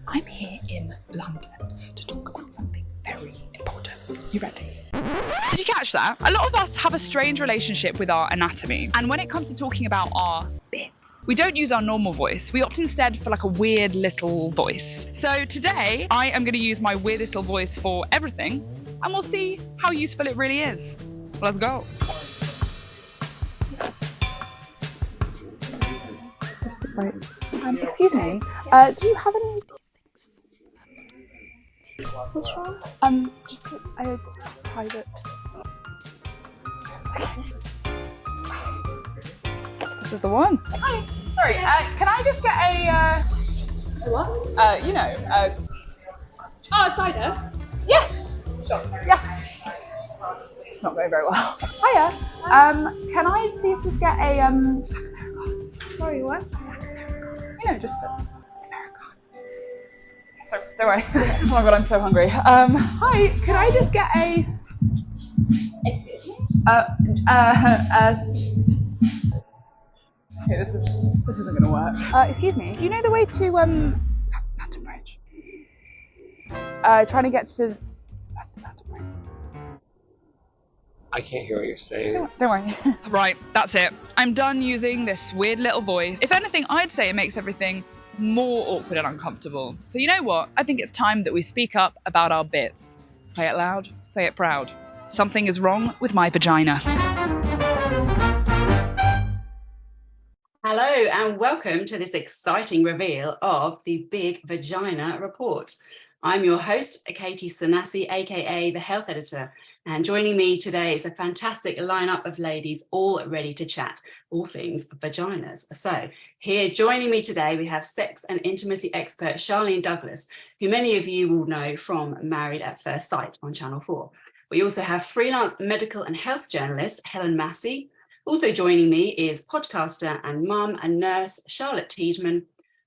I'm here in London to talk about something very important. You ready? Did you catch that? A lot of us have a strange relationship with our anatomy, and when it comes to talking about our bits, we don't use our normal voice. We opt instead for like a weird little voice. So today, I am going to use my weird little voice for everything, and we'll see how useful it really is. Let's go. Is this the right? Excuse me. Do you have any? What's wrong? Just a private. It's okay. This is the one. Hi. Sorry. Can I just get a what? Oh, cider? Yes. Sure. Yeah. It's not going very well. Hiya. Can I please just get a Sorry, what? Just a Don't worry. Oh my god, I'm so hungry. Hi. Could I just get a? Excuse me? Okay, this isn't gonna work. Excuse me. Do you know the way to London Bridge? Trying to get to London Bridge. I can't hear what you're saying. Don't worry. Right, that's it. I'm done using this weird little voice. If anything, I'd say it makes everything more awkward and uncomfortable. So you know what? I think it's time that we speak up about our bits. Say it loud, say it proud. Something is wrong with my vagina. Hello and welcome to this exciting reveal of the Big Vagina Report. I'm your host, Katie Sanasi, aka the Health Editor, and joining me today is a fantastic lineup of ladies all ready to chat all things vaginas. So here joining me today we have sex and intimacy expert Charlene Douglas, who many of you will know from Married at First Sight on Channel 4. We also have freelance medical and health journalist Helen Massey. Also joining me is podcaster and mum and nurse Charlotte Tiedemann,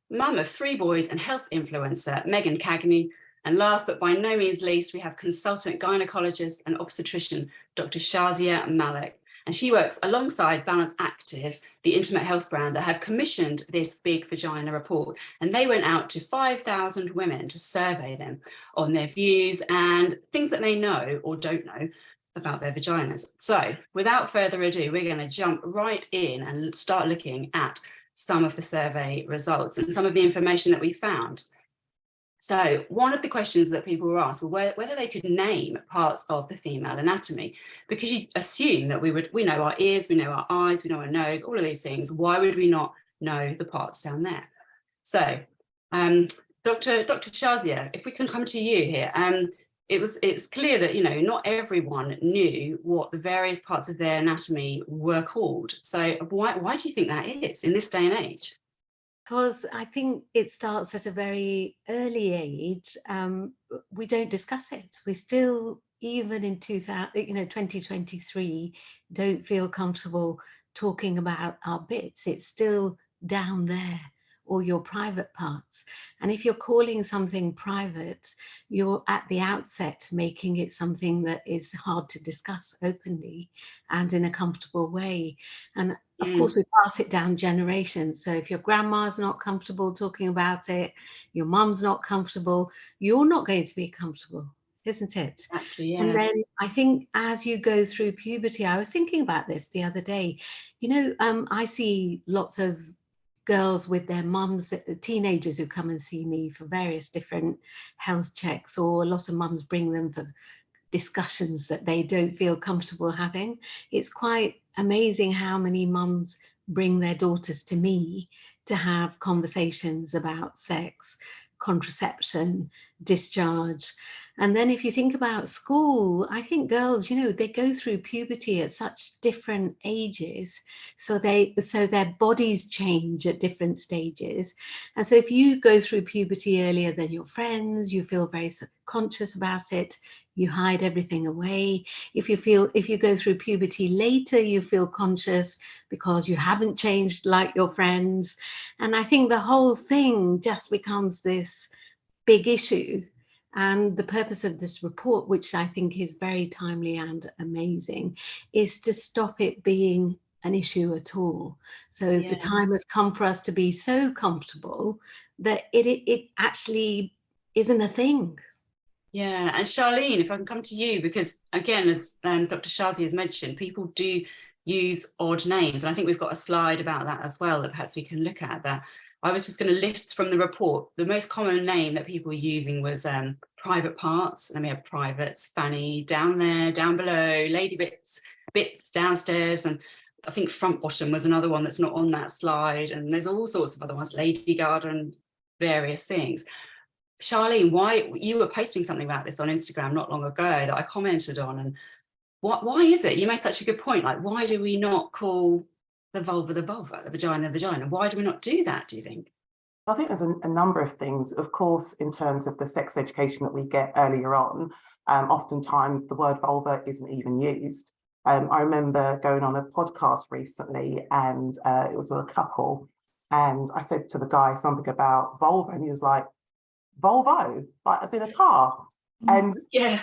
mum of 3 boys and health influencer Megan Cagney, and last but by no means least, we have consultant gynecologist and obstetrician Dr. Shazia Malik. And she works alongside Balance Activ, the intimate health brand that have commissioned this Big Vagina Report. And they went out to 5,000 women to survey them on their views and things that they know or don't know about their vaginas. So without further ado, we're going to jump right in and start looking at some of the survey results and some of the information that we found. So one of the questions that people were asked were whether they could name parts of the female anatomy, because you assume that we know our ears, we know our eyes, we know our nose, all of these things. Why would we not know the parts down there? So Dr. Shazia, if we can come to you here, it's clear that, not everyone knew what the various parts of their anatomy were called. So why do you think that is in this day and age? Because I think it starts at a very early age. We don't discuss it. We still, even in 2023, don't feel comfortable talking about our bits. It's still down there, or your private parts. And if you're calling something private, you're at the outset making it something that is hard to discuss openly and in a comfortable way. And of course, we pass it down generations. So if your grandma's not comfortable talking about it, your mum's not comfortable, you're not going to be comfortable, isn't it? Exactly, yeah. And then I think as you go through puberty, I was thinking about this the other day, I see lots of girls with their mums, teenagers who come and see me for various different health checks, or a lot of mums bring them for discussions that they don't feel comfortable having. It's quite amazing how many mums bring their daughters to me to have conversations about sex, contraception, discharge. And then if you think about school, I think girls, they go through puberty at such different ages. So their bodies change at different stages. And so if you go through puberty earlier than your friends, you feel very conscious about it. You hide everything away. If you go through puberty later, you feel conscious because you haven't changed like your friends. And I think the whole thing just becomes this big issue. And the purpose of this report, which I think is very timely and amazing, is to stop it being an issue at all. So the Yeah. time has come for us to be so comfortable that it actually isn't a thing. Yeah, and Charlene, if I can come to you, because again, as Dr. Shazi has mentioned, people do use odd names, and I think we've got a slide about that as well that perhaps we can look at. That I was just going to list from the report, the most common name that people were using was private parts, and we have privates, fanny, down there, down below, lady bits, bits downstairs, and I think front bottom was another one that's not on that slide, and there's all sorts of other ones, lady garden, various things. Charlene, why you were posting something about this on Instagram not long ago that I commented on, and why is it? You made such a good point. Like, why do we not call the vulva, the vagina, the vagina? Why do we not do that, do you think? I think there's a number of things. Of course, in terms of the sex education that we get earlier on, oftentimes the word vulva isn't even used. I remember going on a podcast recently, and it was with a couple, and I said to the guy something about vulva, and he was like, Volvo, like as in a car. And Yeah.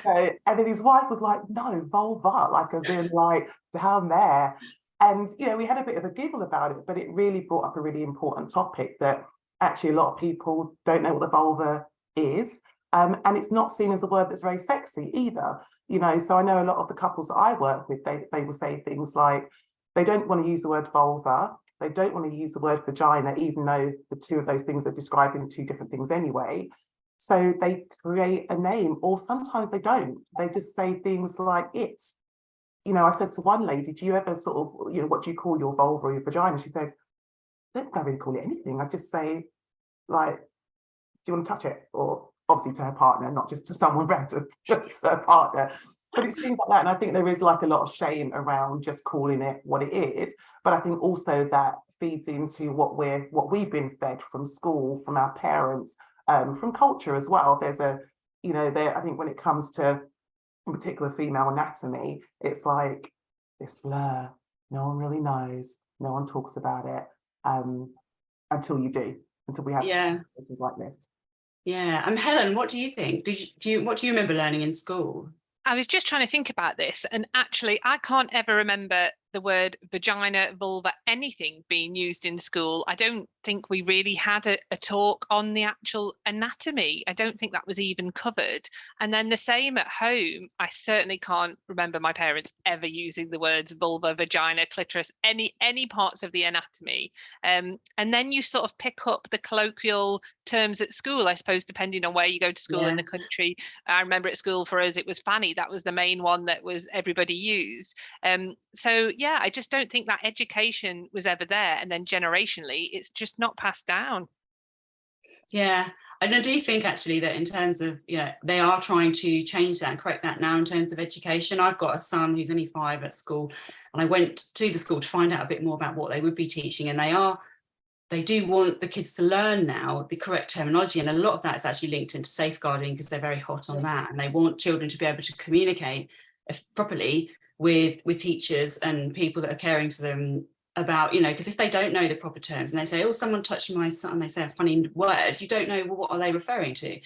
and then his wife was like, no, vulva, like as in like down there. And we had a bit of a giggle about it, but it really brought up a really important topic that actually a lot of people don't know what the vulva is. And it's not seen as a word that's very sexy either. So I know a lot of the couples that I work with, they will say things like they don't want to use the word vulva. They don't want to use the word vagina, even though the two of those things are describing two different things anyway. So they create a name, or sometimes they don't. They just say things like it. I said to one lady, do you ever sort of, what do you call your vulva or your vagina? She said, I don't really call it anything. I just say, like, do you want to touch it? Or obviously to her partner, not just to someone random, to her partner. But it's things like that. And I think there is like a lot of shame around just calling it what it is. But I think also that feeds into what we've been fed from school, from our parents, from culture as well. There's I think when it comes to in particular female anatomy, it's like this blur. No one really knows. No one talks about it until you do, until we have conversations like this. Yeah. Helen, what do you think? What do you remember learning in school? I was just trying to think about this, and actually I can't ever remember the word vagina, vulva, anything being used in school. I don't think we really had a talk on the actual anatomy. I don't think that was even covered. And then the same at home. I certainly can't remember my parents ever using the words vulva, vagina, clitoris, any parts of the anatomy. And then you sort of pick up the colloquial terms at school, I suppose, depending on where you go to school in the country. I remember at school for us, it was fanny. That was the main one that was everybody used. So yeah, I just don't think that education was ever there. And then generationally, it's just not passed down. Yeah. And I do think actually that in terms of, they are trying to change that and correct that now in terms of education. I've got a son who's only 5 at school, and I went to the school to find out a bit more about what they would be teaching. And they do want the kids to learn now the correct terminology. And a lot of that is actually linked into safeguarding, because they're very hot on that. And they want children to be able to communicate properly with teachers and people that are caring for them about, because if they don't know the proper terms and they say, oh, someone touched my son, and they say a funny word, you don't know, well, what are they referring to?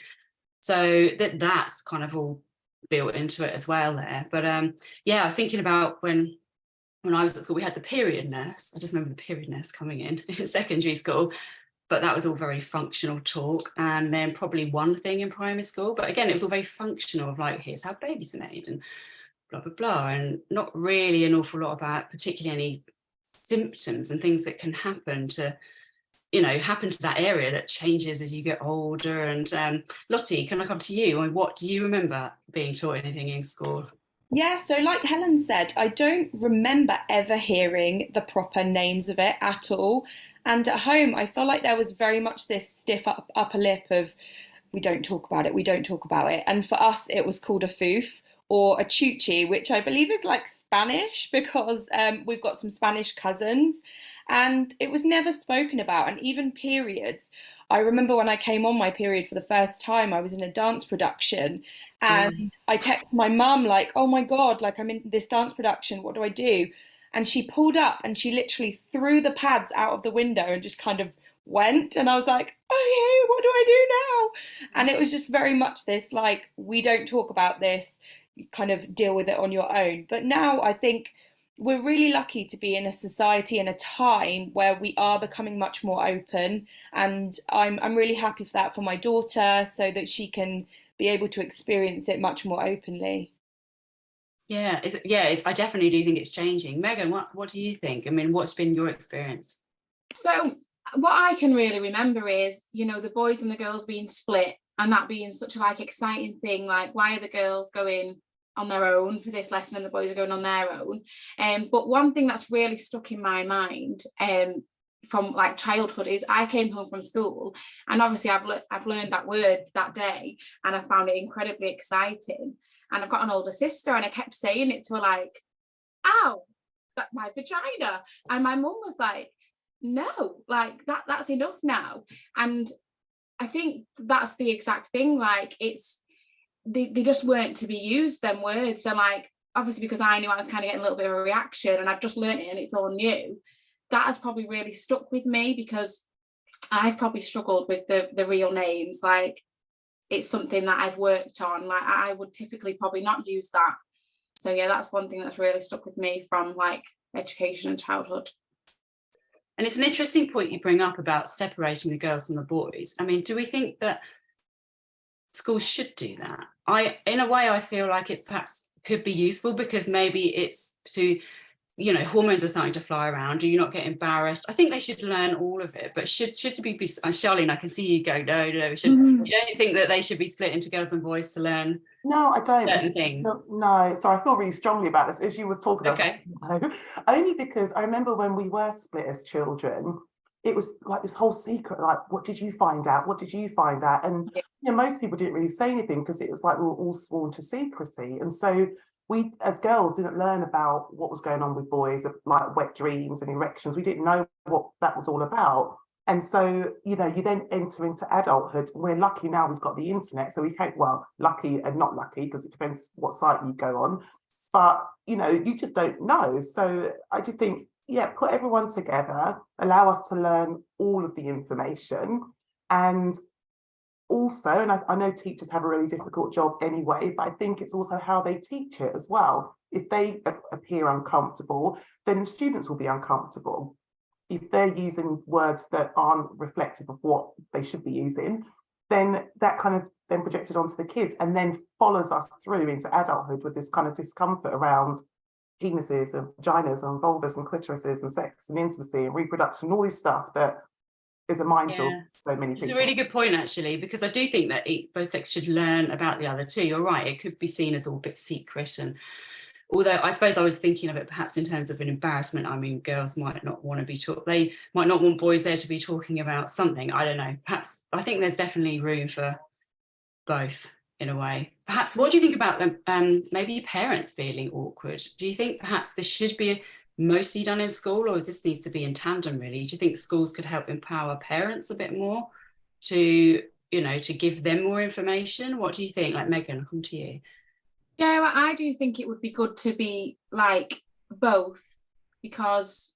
So that's kind of all built into it as well there. But thinking about when I was at school, we had the period nurse. I just remember the period nurse coming in secondary school, but that was all very functional talk. And then probably one thing in primary school, but again, it was all very functional, of like, here's how babies are made and blah, blah, blah. And not really an awful lot about particularly any symptoms and things that can happen to that area that changes as you get older. And Lottie, can I come to you? What do you remember being taught anything in school? Yeah, so like Helen said, I don't remember ever hearing the proper names of it at all. And at home, I felt like there was very much this stiff upper lip of, we don't talk about it, we don't talk about it. And for us, it was called a foof or a chuchi, which I believe is like Spanish, because we've got some Spanish cousins, and it was never spoken about. And even periods, I remember when I came on my period for the first time, I was in a dance production, and I texted my mum like, oh my God, like I'm in this dance production, what do I do? And she pulled up and she literally threw the pads out of the window and just kind of went. And I was like, okay, what do I do now? And it was just very much this, like, we don't talk about this, you kind of deal with it on your own. But now I think we're really lucky to be in a society and a time where we are becoming much more open, and I'm really happy for that for my daughter, so that she can be able to experience it much more openly. Yeah, I definitely do think it's changing. Megan, what do you think? I mean, what's been your experience? So what I can really remember is, you know, the boys and the girls being split, and that being such a like exciting thing. Like, why are the girls going on their own for this lesson and the boys are going on their own? But one thing that's really stuck in my mind from like childhood is I came home from school, and obviously I've learned that word that day, and I found it incredibly exciting. And I've got an older sister, and I kept saying it to her, like, ow, that my vagina. And my mum was like, no, like that's enough now. And I think that's the exact thing. Like, it's they just weren't to be used, them words. And like, obviously, because I knew I was kind of getting a little bit of a reaction, and I've just learned it and it's all new, that has probably really stuck with me, because I've probably struggled with the real names. Like, it's something that I've worked on. Like, I would typically probably not use that. So yeah, that's one thing that's really stuck with me from like education and childhood. And it's an interesting point you bring up about separating the girls from the boys. I mean, do we think that schools should do that? In a way, I feel like it's perhaps could be useful, because maybe it's to, you know, hormones are starting to fly around. Do you not get embarrassed? I think they should learn all of it. But should we be? Charlene, I can see you go. No. You don't think that they should be split into girls and boys to learn? No, I don't. Certain things. No, so I feel really strongly about this. As you was talking about, Okay. no, only because I remember when we were split as children, it was like this whole secret, like, what did you find out? What did you find out? And you know, most people didn't really say anything, because it was like we were all sworn to secrecy. And so we, as girls, didn't learn about what was going on with boys, like wet dreams and erections. We didn't know what that was all about. And so, you know, you then enter into adulthood. We're lucky now we've got the internet. So we can't, well, lucky and not lucky, because it depends what site you go on. But, you know, you just don't know. So I just think, yeah, put everyone together, allow us to learn all of the information. And also, and I know teachers have a really difficult job anyway, but I think it's also how they teach it as well. If they appear uncomfortable, then the students will be uncomfortable. If they're using words that aren't reflective of what they should be using, then that kind of then projected onto the kids, and then follows us through into adulthood with this kind of discomfort around penises and vaginas and vulvas and clitorises and sex and intimacy and reproduction, all this stuff that is a minefield for so many people. It's a really good point, actually, because I do think that both sexes should learn about the other too. You're right, it could be seen as all a bit secret. And although I suppose I was thinking of it perhaps in terms of an embarrassment. I mean, girls might not want to be they might not want boys there to be talking about something. I don't know. Perhaps I think there's definitely room for both in a way. Perhaps, what do you think about them? Maybe parents feeling awkward. Do you think perhaps this should be mostly done in school, or this needs to be in tandem, really? Do you think schools could help empower parents a bit more to, you know, to give them more information? What do you think? Like, Megan, I'll come to you. Yeah, well, I do think it would be good to be like both, because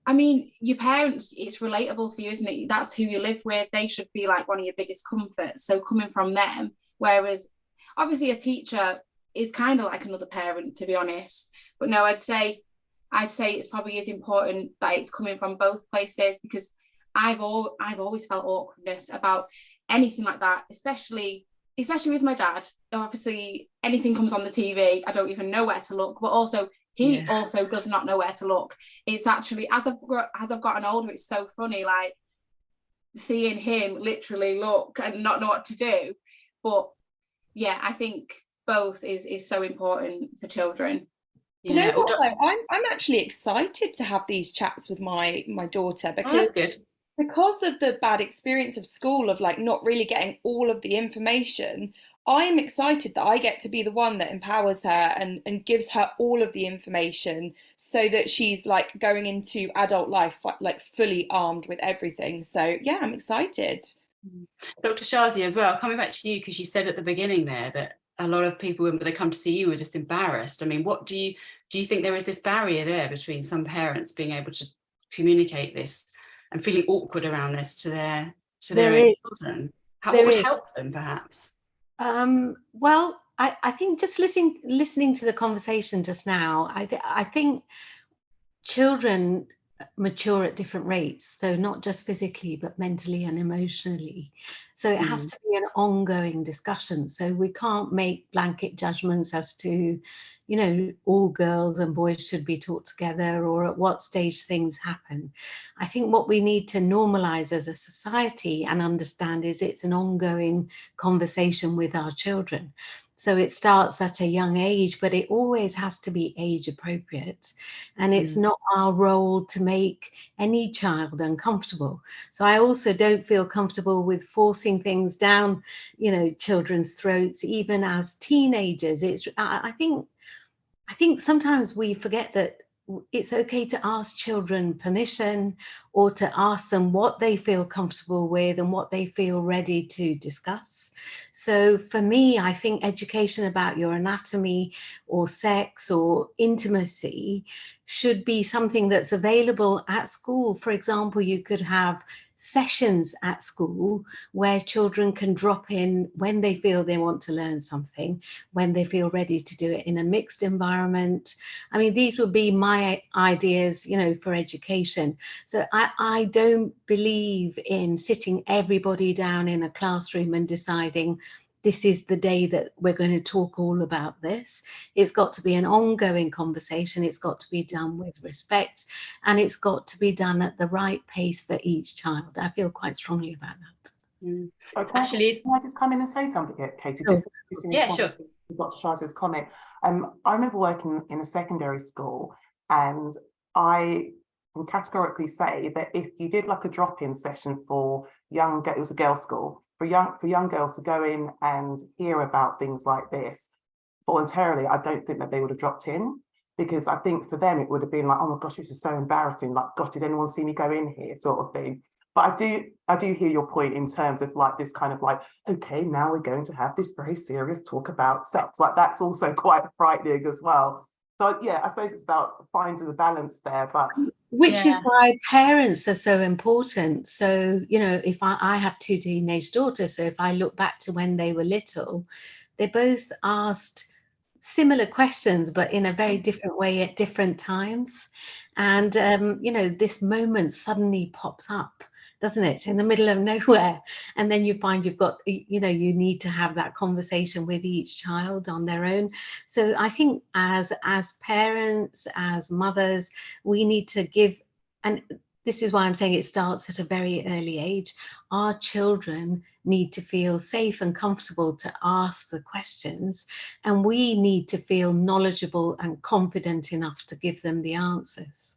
I mean, your parents, it's relatable for you, isn't it? That's who you live with. They should be like one of your biggest comforts. So coming from them, whereas obviously a teacher is kind of like another parent, to be honest. But no, I'd say it's probably as important that it's coming from both places, because I've always felt awkwardness about anything like that, especially with my dad. Obviously, anything comes on the TV, I don't even know where to look. But also, he also does not know where to look. It's actually, as I've gotten older, it's so funny, like seeing him literally look and not know what to do. But yeah, I think both is so important for children. You know what, though? I'm actually excited to have these chats with my daughter, because because of the bad experience of school, of like not really getting all of the information. I'm excited that I get to be the one that empowers her and gives her all of the information, so that she's like going into adult life like fully armed with everything. So yeah, I'm excited. Dr. Shazia, as well, coming back to you, because you said at the beginning there that a lot of people, when they come to see you, are just embarrassed. I mean, what do you think there is this barrier there between some parents being able to communicate this and feeling awkward around this to their children? What would help them, perhaps? Well, I think just listening to the conversation just now, I think children mature at different rates, so not just physically but mentally and emotionally. So it has to be an ongoing discussion. So we can't make blanket judgments as to, you know, all girls and boys should be taught together or at what stage things happen. I think what we need to normalize as a society and understand is it's an ongoing conversation with our children. So it starts at a young age, but it always has to be age appropriate. And it's not our role to make any child uncomfortable. So I also don't feel comfortable with forcing things down, you know, children's throats, even as teenagers. I think sometimes we forget that it's okay to ask children permission or to ask them what they feel comfortable with and what they feel ready to discuss. So for me, I think education about your anatomy or sex or intimacy should be something that's available at school. For example, you could have sessions at school where children can drop in when they feel they want to learn something, when they feel ready to do it in a mixed environment. I mean, these would be my ideas, you know, for education. So I don't believe in sitting everybody down in a classroom and deciding this is the day that we're going to talk all about this. It's got to be an ongoing conversation. It's got to be done with respect, and it's got to be done at the right pace for each child. I feel quite strongly about that. Actually, can I just come in and say something here, Katie? Sure. Just in Yeah, response sure. to Dr. Shaz's comment. I remember working in a secondary school, and I can categorically say that if you did like a drop-in session for it was a girls' school, for young girls to go in and hear about things like this voluntarily, I don't think that they would have dropped in, because I think for them it would have been like, oh my gosh, this is so embarrassing, like, gosh, did anyone see me go in here, sort of thing. But I do hear your point in terms of like this kind of like, okay, now we're going to have this very serious talk about sex. Like that's also quite frightening as well. So yeah, I suppose it's about finding the balance there. But which is why parents are so important. So, you know, if I have two teenage daughters, so if I look back to when they were little, they both asked similar questions, but in a very different way at different times. And, you know, this moment suddenly pops up, doesn't it, in the middle of nowhere. And then you find you've got, you know, you need to have that conversation with each child on their own. So I think as parents, as mothers, we need to give, and this is why I'm saying it starts at a very early age. Our children need to feel safe and comfortable to ask the questions, and we need to feel knowledgeable and confident enough to give them the answers.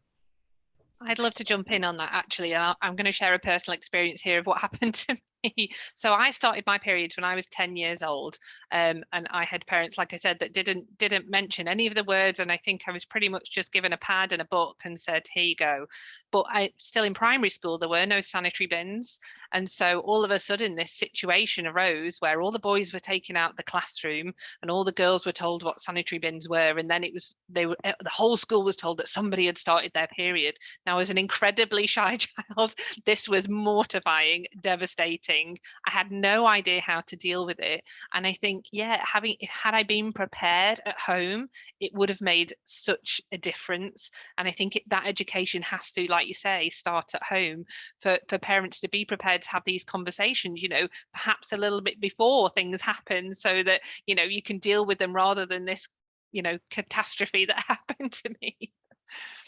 I'd love to jump in on that, actually. And I'm going to share a personal experience here of what happened to me. So I started my periods when I was 10 years old. And I had parents, like I said, that didn't mention any of the words. And I think I was pretty much just given a pad and a book and said, here you go. But still in primary school, there were no sanitary bins. And so all of a sudden, this situation arose where all the boys were taken out of the classroom and all the girls were told what sanitary bins were. And then the whole school was told that somebody had started their period. Now, as an incredibly shy child, this was mortifying, devastating. I had no idea how to deal with it. And I think, had I been prepared at home, it would have made such a difference. And I think that education has to, like you say, start at home for parents to be prepared to have these conversations, you know, perhaps a little bit before things happen, so that, you know, you can deal with them rather than this, you know, catastrophe that happened to me.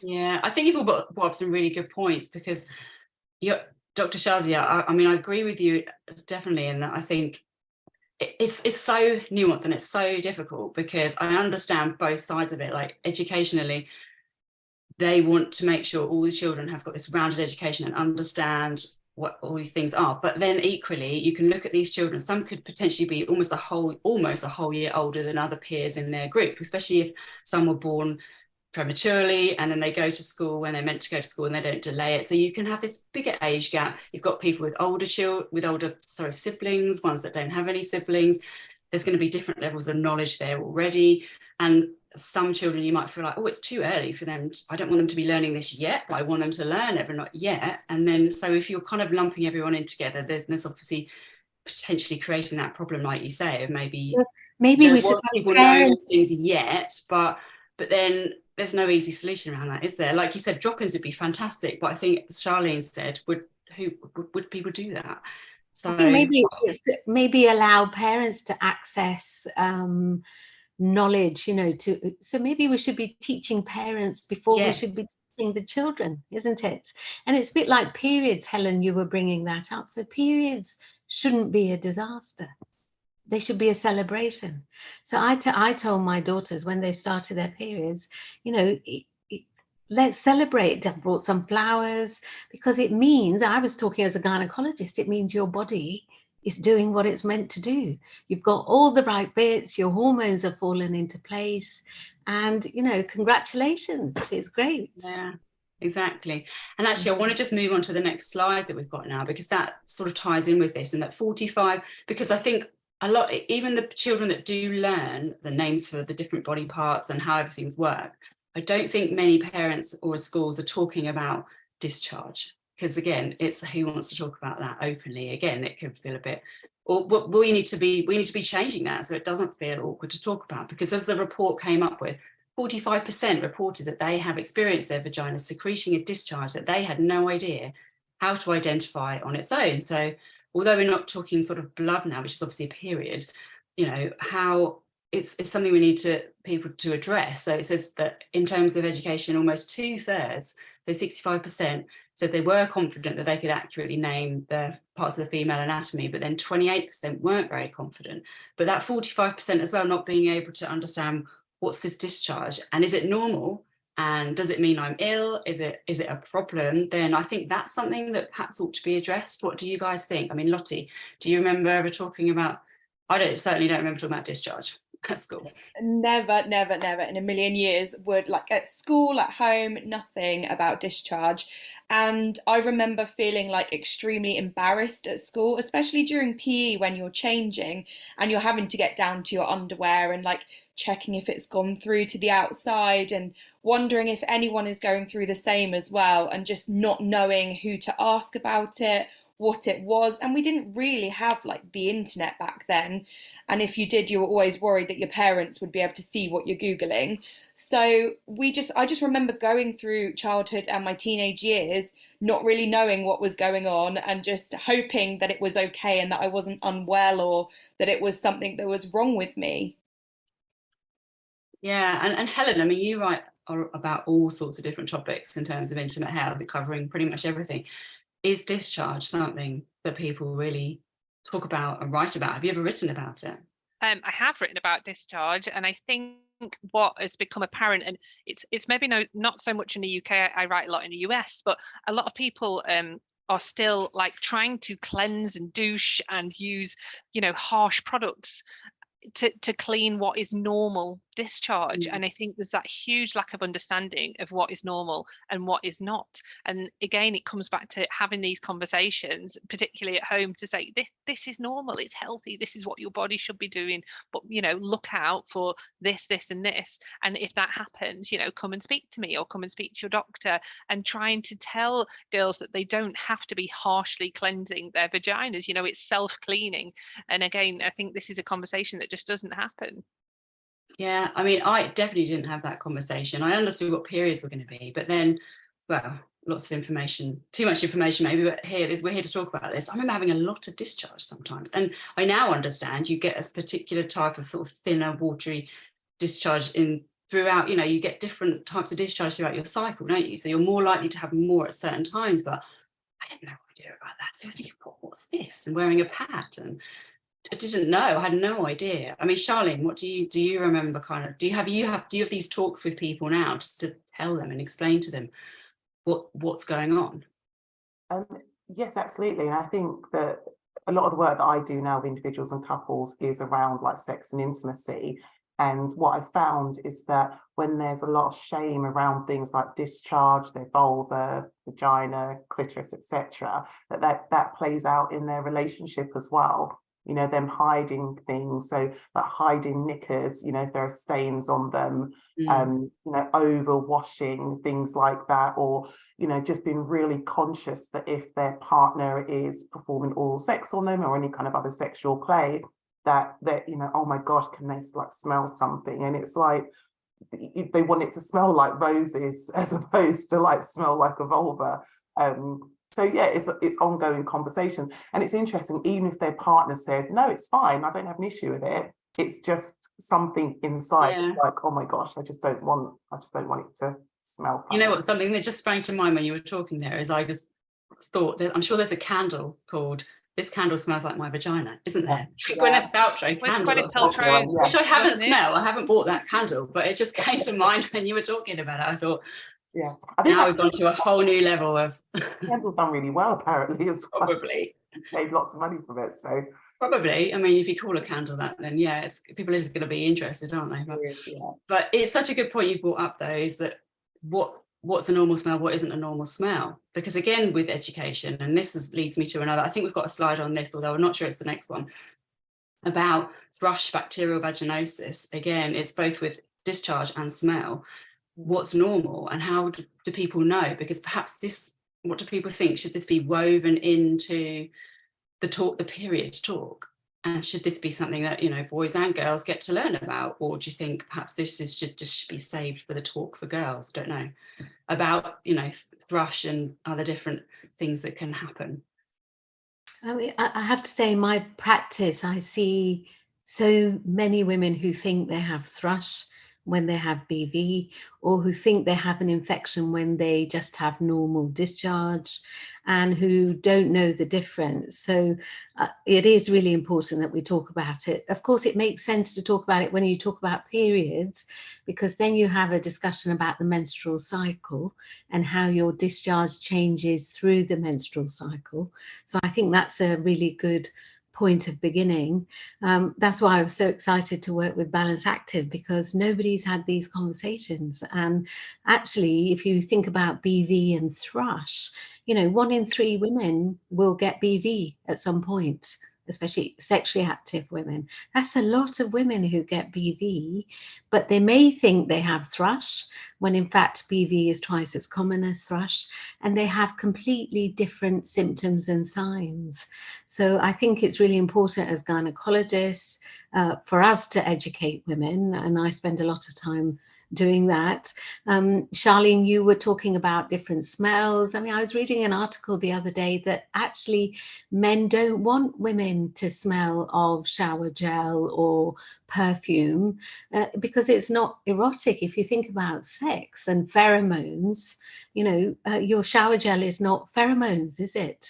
Yeah, I think you've all brought up some really good points, because Dr. Shazia, I mean, I agree with you definitely in that. I think it's so nuanced and it's so difficult, because I understand both sides of it. Like educationally, they want to make sure all the children have got this rounded education and understand what all these things are. But then equally, you can look at these children. Some could potentially be almost a whole year older than other peers in their group, especially if some were born prematurely and then they go to school when they're meant to go to school and they don't delay it. So you can have this bigger age gap. You've got people with older siblings, ones that don't have any siblings. There's going to be different levels of knowledge there already. And some children you might feel like, oh, it's too early for them. I don't want them to be learning this yet, but I want them to learn it, but not yet. And then, so if you're kind of lumping everyone in together, then there's obviously potentially creating that problem, like you say, of maybe Maybe we don't should want have people knowing all parents. things yet, but then there's no easy solution around that, is there? Like you said, drop-ins would be fantastic, but I think Charlene said, would people do that? So I think maybe it's maybe allow parents to access knowledge, you know, so maybe we should be teaching parents before we should yes, be teaching the children, isn't it? And it's a bit like periods, Helen, you were bringing that up. So periods shouldn't be a disaster. They should be a celebration. So I told my daughters when they started their periods, you know, let's celebrate. I brought some flowers because it means, I was talking as a gynecologist, it means your body is doing what it's meant to do. You've got all the right bits, your hormones have fallen into place, and, you know, congratulations, it's great. yeah, exactly. And actually, I want to just move on to the next slide that we've got now, because that sort of ties in with this, and that 45, because I think a lot, even the children that do learn the names for the different body parts and how everything's work, I don't think many parents or schools are talking about discharge, because again, it's who wants to talk about that openly. Again, it could feel a bit, or we need to be changing that so it doesn't feel awkward to talk about, because as the report came up with, 45% reported that they have experienced their vagina secreting a discharge that they had no idea how to identify on its own. So although we're not talking sort of blood now, which is obviously a period, you know, how it's something we need people to address. So it says that in terms of education, almost 2/3, so 65%, said they were confident that they could accurately name the parts of the female anatomy, but then 28% weren't very confident. But that 45% as well, not being able to understand, what's this discharge and is it normal? And does it mean I'm ill? Is it a problem? Then I think that's something that perhaps ought to be addressed. What do you guys think? I mean, Lottie, do you remember ever talking about, certainly don't remember talking about discharge at school. Never in a million years would, like at school, at home, nothing about discharge. And I remember feeling like extremely embarrassed at school, especially during PE when you're changing and you're having to get down to your underwear and like checking if it's gone through to the outside and wondering if anyone is going through the same as well, and just not knowing who to ask about it, what it was. And we didn't really have like the internet back then, and if you did, you were always worried that your parents would be able to see what you're Googling. So I just remember going through childhood and my teenage years not really knowing what was going on and just hoping that it was okay and that I wasn't unwell or that it was something that was wrong with me. Yeah, and Helen, I mean, you write about all sorts of different topics in terms of intimate health, covering pretty much everything. Is discharge something that people really talk about and write about? Have you ever written about it? I have written about discharge, and I think what has become apparent, and it's maybe not so much in the UK. I write a lot in the US, but a lot of people are still like trying to cleanse and douche and use, you know, harsh products to clean what is normal discharge. And I think there's that huge lack of understanding of what is normal and what is not. And again, it comes back to having these conversations, particularly at home, to say this is normal, it's healthy, this is what your body should be doing, but you know, look out for this and this, and if that happens, you know, come and speak to me or come and speak to your doctor. And trying to tell girls that they don't have to be harshly cleansing their vaginas, you know, it's self-cleaning. And again, I think this is a conversation that just doesn't happen. Yeah, I mean, I definitely didn't have that conversation. I understood what periods were going to be, but then, well, lots of information, too much information maybe, but we're here to talk about this. I remember having a lot of discharge sometimes, and I now understand you get a particular type of sort of thinner, watery discharge throughout, you know, you get different types of discharge throughout your cycle, don't you? So you're more likely to have more at certain times, but I had no idea about that. So I was thinking, what's this? And wearing a pad, and I didn't know. I had no idea. I mean, Charlene, what do you remember? Kind of, do you have these talks with people now, just to tell them and explain to them what's going on? Yes, absolutely. And I think that a lot of the work that I do now with individuals and couples is around like sex and intimacy. And what I found is that when there's a lot of shame around things like discharge, their vulva, vagina, clitoris, etc., that plays out in their relationship as well. You know, them hiding things, so like hiding knickers, you know, if there are stains on them, you know, over washing, things like that, or, you know, just being really conscious that if their partner is performing oral sex on them or any kind of other sexual play, that, you know, oh my gosh, can they like smell something? And it's like, they want it to smell like roses as opposed to like smell like a vulva. So yeah, it's ongoing conversations, and it's interesting. Even if their partner says no, it's fine, I don't have an issue with it. It's just something inside, like, oh my gosh, I just don't want it to smell funny. You know what? Something that just sprang to mind when you were talking there is I just thought that I'm sure there's a candle called "This Candle Smells Like My Vagina," isn't there? Gwyneth Paltrow candle, which I haven't smelled. I haven't bought that candle, but it just came to mind when you were talking about it. I thought, yeah, I think now we've gone to a whole new level of. Candle's done really well, apparently, as well. Probably. It's made lots of money from it, so. Probably. I mean, if you call a candle that, then yeah, people are just going to be interested, aren't they? But it's such a good point you brought up, though, is that what's a normal smell, what isn't a normal smell? Because again, with education, and this leads me to another, I think we've got a slide on this, although I'm not sure it's the next one, about thrush bacterial vaginosis. Again, it's both with discharge and smell. What's normal, and how do people know? Because perhaps what do people think? Should this be woven into the period talk? And should this be something that, you know, boys and girls get to learn about? Or do you think perhaps this should just be saved for the talk for girls? I don't know. About, you know, thrush and other different things that can happen. I mean, I have to say, in my practice, I see so many women who think they have thrush when they have BV, or who think they have an infection when they just have normal discharge, and who don't know the difference. So it is really important that we talk about it. Of course, it makes sense to talk about it when you talk about periods, because then you have a discussion about the menstrual cycle and how your discharge changes through the menstrual cycle. So I think that's a really good point of beginning. That's why I was so excited to work with Balance Activ, because nobody's had these conversations. And actually, if you think about BV and thrush, you know, 1 in 3 women will get BV at some point, especially sexually active women. That's a lot of women who get BV, but they may think they have thrush when in fact BV is twice as common as thrush, and they have completely different symptoms and signs. So I think it's really important as gynecologists for us to educate women, and I spend a lot of time doing that. Charlene, you were talking about different smells. I mean, I was reading an article the other day that actually men don't want women to smell of shower gel or perfume because it's not erotic. If you think about sex and pheromones, you know, your shower gel is not pheromones, is it?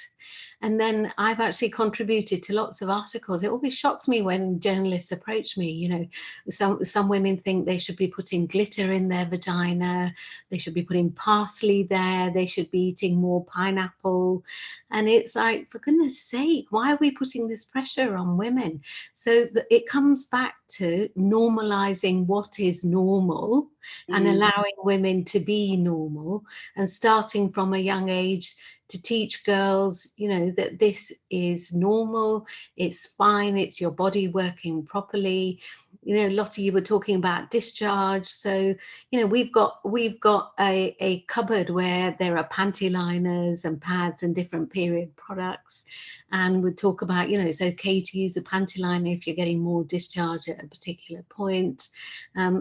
And then I've actually contributed to lots of articles. It always shocks me when journalists approach me. You know, some women think they should be putting glitter in their vagina, they should be putting parsley there, they should be eating more pineapple. And it's like, for goodness sake, why are we putting this pressure on women? So it comes back to normalizing what is normal and allowing women to be normal, and starting from a young age to teach girls, you know, that this is normal, it's fine, it's your body working properly. You know, Lottie, you were talking about discharge. So, you know, we've got a cupboard where there are panty liners and pads and different period products. And we talk about, you know, it's okay to use a panty liner if you're getting more discharge at a particular point.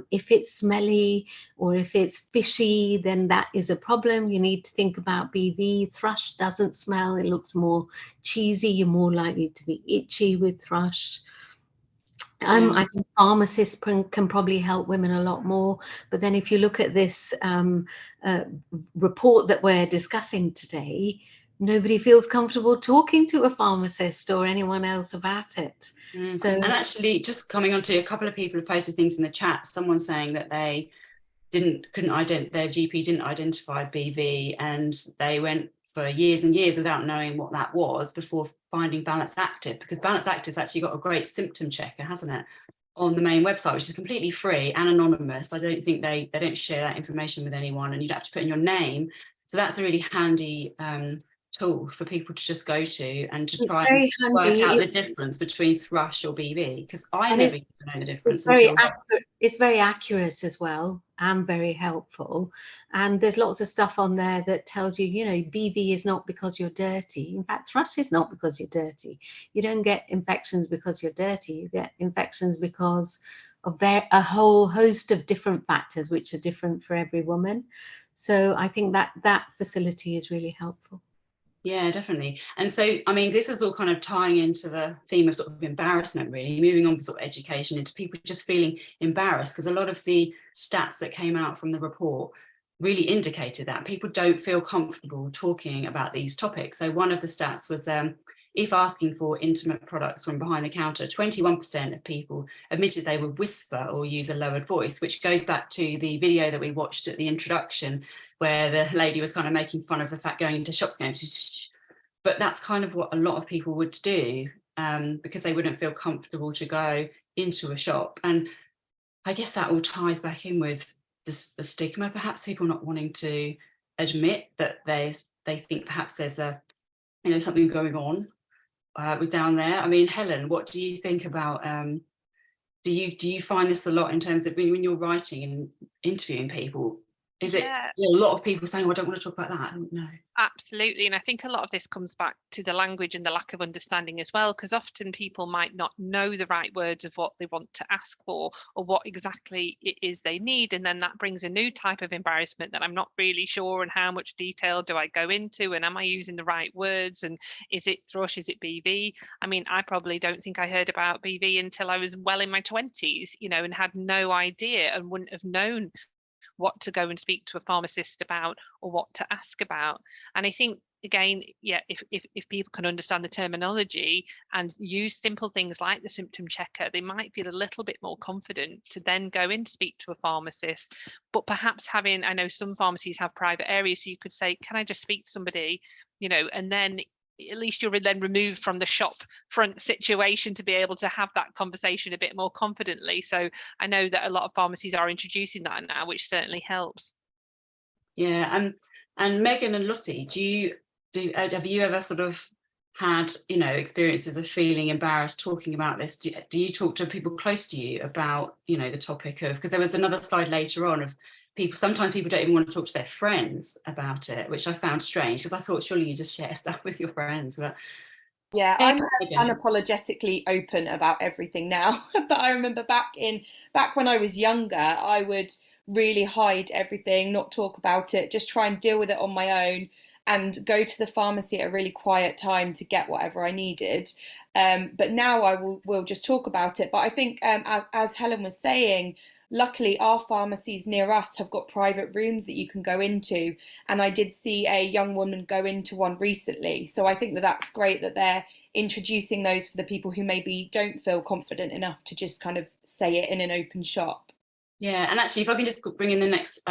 If it's smelly or if it's fishy, then that is a problem. You need to think about BV. Thrush doesn't smell, it looks more cheesy. You're more likely to be itchy with thrush. I think pharmacists can probably help women a lot more. But then if you look at this report that we're discussing today, nobody feels comfortable talking to a pharmacist or anyone else about it. So, and actually, just coming on to a couple of people who posted things in the chat, someone saying that they their GP didn't identify BV, and they went for years and years without knowing what that was before finding Balance Activ, because Balance Activ's actually got a great symptom checker, hasn't it, on the main website, which is completely free and anonymous. I don't think they don't share that information with anyone, and you don't have to put in your name. So that's a really handy tool for people to just go to and to It's try very and work out handy. the difference between thrush or BB, because I And never used to know the it's difference very until accurate. It's very accurate as well, and very helpful. And there's lots of stuff on there that tells you, BV is not because you're dirty. In fact, thrush is not because you're dirty. You don't get infections because you're dirty. You get infections because of a whole host of different factors, which are different for every woman. So I think that facility is really helpful. Yeah, definitely. And so, I mean, this is all kind of tying into the theme of sort of embarrassment, really, moving on to sort of education into people just feeling embarrassed, because a lot of the stats that came out from the report really indicated that people don't feel comfortable talking about these topics. So one of the stats was if asking for intimate products from behind the counter, 21% of people admitted they would whisper or use a lowered voice, which goes back to the video that we watched at the introduction, where the lady was kind of making fun of the fact going into shops going, but that's kind of what a lot of people would do, because they wouldn't feel comfortable to go into a shop. And I guess that all ties back in with the stigma, perhaps people not wanting to admit that they think perhaps there's something going on with down there. I mean, Helen, what do you think about do you find this a lot in terms of when you're writing and interviewing people? Is it a lot of people saying, "Oh, I don't want to talk about that"? I don't know. Absolutely. And I think a lot of this comes back to the language and the lack of understanding as well, because often people might not know the right words of what they want to ask for or what exactly it is they need. And then that brings a new type of embarrassment that I'm not really sure, and how much detail do I go into, and am I using the right words, and is it thrush, is it BV? I mean, I probably don't think I heard about BV until I was well in my 20s, and had no idea and wouldn't have known what to go and speak to a pharmacist about or what to ask about. And I think, again, if people can understand the terminology and use simple things like the symptom checker, they might feel a little bit more confident to then go in to speak to a pharmacist. But perhaps I know some pharmacies have private areas, so you could say, can I just speak to somebody, and then at least you're then removed from the shop front situation to be able to have that conversation a bit more confidently. So I know that a lot of pharmacies are introducing that now, which certainly helps. Yeah, and Megan and Lottie, have you ever sort of had experiences of feeling embarrassed talking about this? Do you talk to people close to you about the topic of, because there was another slide later on of sometimes people don't even want to talk to their friends about it, which I found strange, because I thought surely you just share stuff with your friends. But yeah, I'm unapologetically open about everything now. But I remember back when I was younger, I would really hide everything, not talk about it, just try and deal with it on my own, and go to the pharmacy at a really quiet time to get whatever I needed. But now I will just talk about it. But I think, as Helen was saying, luckily our pharmacies near us have got private rooms that you can go into, and I did see a young woman go into one recently. So I think that's great that they're introducing those for the people who maybe don't feel confident enough to just kind of say it in an open shop. Yeah, and actually, if I can just bring in the next,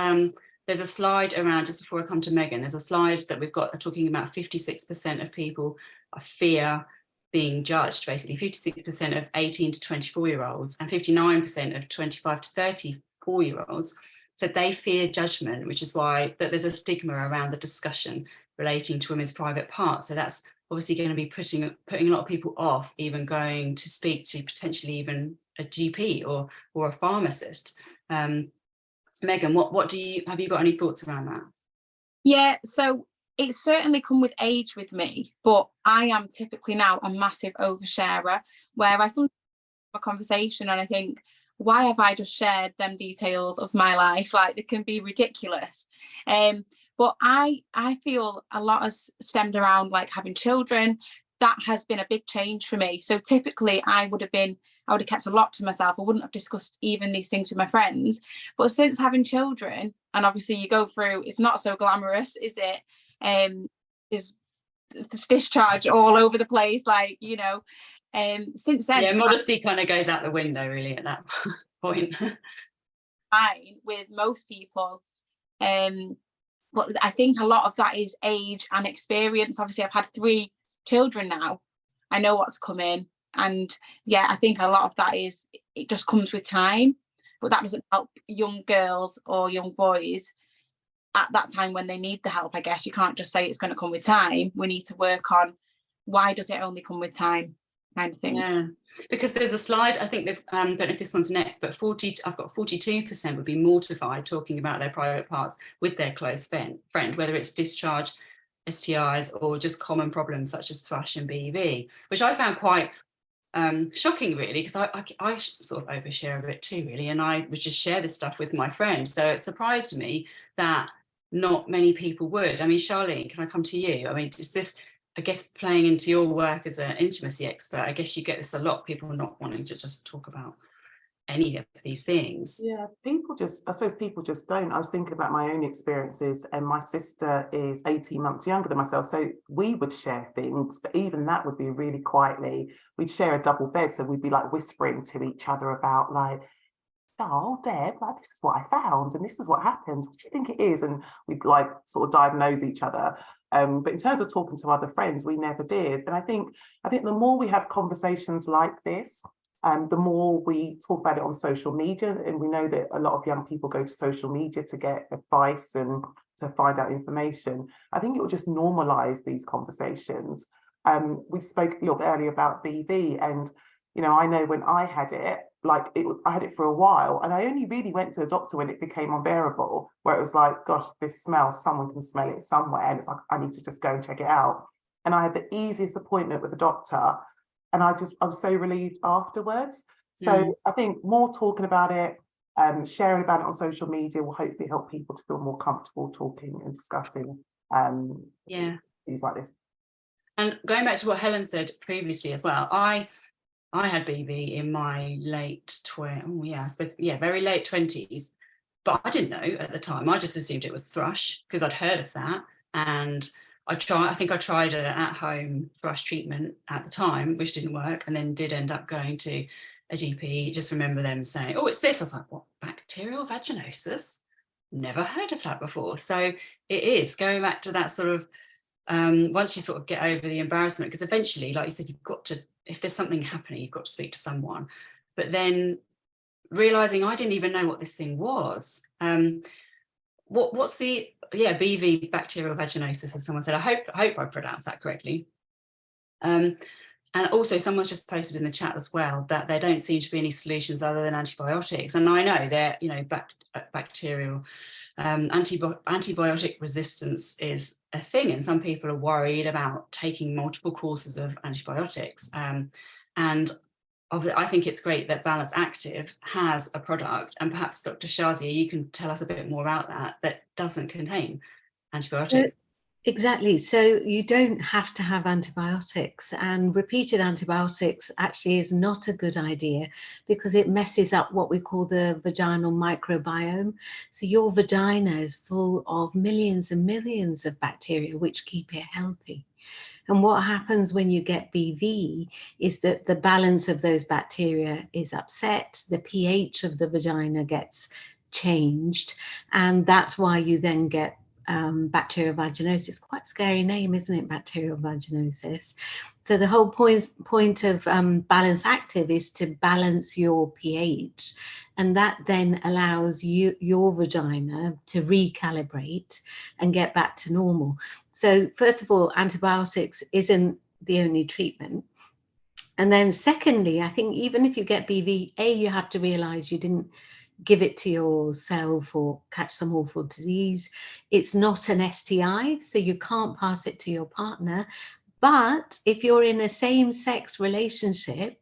there's a slide around just before I come to Megan. There's a slide that we've got talking about 56% of people fear being judged, basically 56% of 18 to 24-year-olds and 59% of 25 to 34-year-olds said they fear judgment, which is why that there's a stigma around the discussion relating to women's private parts. So that's obviously going to be putting a lot of people off even going to speak to potentially even a GP or a pharmacist. Megan, have you got any thoughts around that? Yeah, so it's certainly come with age with me, but I am typically now a massive oversharer, where I sometimes have a conversation and I think, why have I just shared them details of my life? Like, they can be ridiculous. But I feel a lot has stemmed around like having children. That has been a big change for me. So typically I would have kept a lot to myself. I wouldn't have discussed even these things with my friends. But since having children, and obviously you go through, it's not so glamorous, is it? There's this discharge all over the place, like, since then. Yeah, modesty kind of goes out the window really at that point. Fine with most people. But I think a lot of that is age and experience. Obviously, I've had 3 children now. I know what's coming. And yeah, I think a lot of that it just comes with time. But that doesn't help young girls or young boys at that time when they need the help. I guess you can't just say it's going to come with time. We need to work on why does it only come with time, kind of thing. Yeah, because there's a slide, I think, I don't know if this one's next, but I've got 42% would be mortified talking about their private parts with their close friend, whether it's discharge, STIs, or just common problems such as thrush and BV, which I found quite shocking, really, because I sort of overshare a bit too, really, and I would just share this stuff with my friends. So it surprised me that not many people would. I mean, Charlene, can I come to you? I mean, is this, I guess, playing into your work as an intimacy expert, I guess you get this a lot, people not wanting to just talk about any of these things. Yeah, I suppose people just don't. I was thinking about my own experiences, and my sister is 18 months younger than myself. So we would share things, but even that would be really quietly. We'd share a double bed. So we'd be like whispering to each other about like, oh, Deb, like this is what I found and this is what happened. What do you think it is? And we'd like sort of diagnose each other. But in terms of talking to other friends, we never did. And I think the more we have conversations like this, the more we talk about it on social media, and we know that a lot of young people go to social media to get advice and to find out information. I think it will just normalise these conversations. We spoke a little bit earlier about BV, and I know when I had it, I had it for a while, and I only really went to the doctor when it became unbearable, where it was like, gosh, this smells, someone can smell it somewhere, and it's like, I need to just go and check it out. And I had the easiest appointment with the doctor, and I was so relieved afterwards. So I think more talking about it, sharing about it on social media will hopefully help people to feel more comfortable talking and discussing things like this. And going back to what Helen said previously as well, I had BV in my very late 20s, but I didn't know at the time. I just assumed it was thrush because I'd heard of that. And I think I tried an at-home thrush treatment at the time, which didn't work, and then did end up going to a GP. Just remember them saying, oh, it's this. I was like, what, bacterial vaginosis? Never heard of that before. So it is going back to that sort of, once you sort of get over the embarrassment, because eventually, like you said, you've got to, if there's something happening, you've got to speak to someone. But then realizing I didn't even know what this thing was. What's the BV, bacterial vaginosis, as someone said. I hope I pronounced that correctly. And also someone's just posted in the chat as well that there don't seem to be any solutions other than antibiotics. And I know they're, bacterial antibiotic resistance is a thing, and some people are worried about taking multiple courses of antibiotics. And I think it's great that Balance Activ has a product, and perhaps Dr. Shazia, you can tell us a bit more about that doesn't contain antibiotics. Exactly. So you don't have to have antibiotics, and repeated antibiotics actually is not a good idea because it messes up what we call the vaginal microbiome. So your vagina is full of millions and millions of bacteria which keep it healthy. And what happens when you get BV is that the balance of those bacteria is upset, the pH of the vagina gets changed, and that's why you then get bacterial vaginosis. Quite a scary name, isn't it? Bacterial vaginosis. So the whole point of Balance Activ is to balance your pH, and that then allows your vagina to recalibrate and get back to normal. So first of all, antibiotics isn't the only treatment. And then secondly, I think even if you get BV, you have to realize you didn't give it to yourself or catch some awful disease. It's not an STI, so you can't pass it to your partner. But if you're in a same-sex relationship,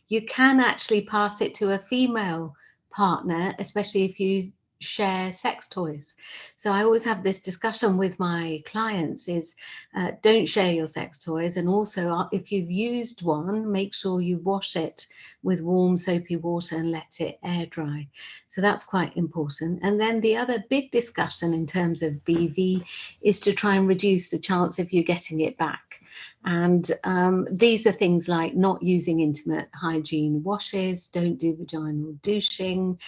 you can actually pass it to a female partner, especially if you share sex toys. So I always have this discussion with my clients is don't share your sex toys, and also if you've used one, make sure you wash it with warm soapy water and let it air dry. So that's quite important. And then the other big discussion in terms of BV is to try and reduce the chance of you getting it back. And these are things like not using intimate hygiene washes, don't do vaginal douching.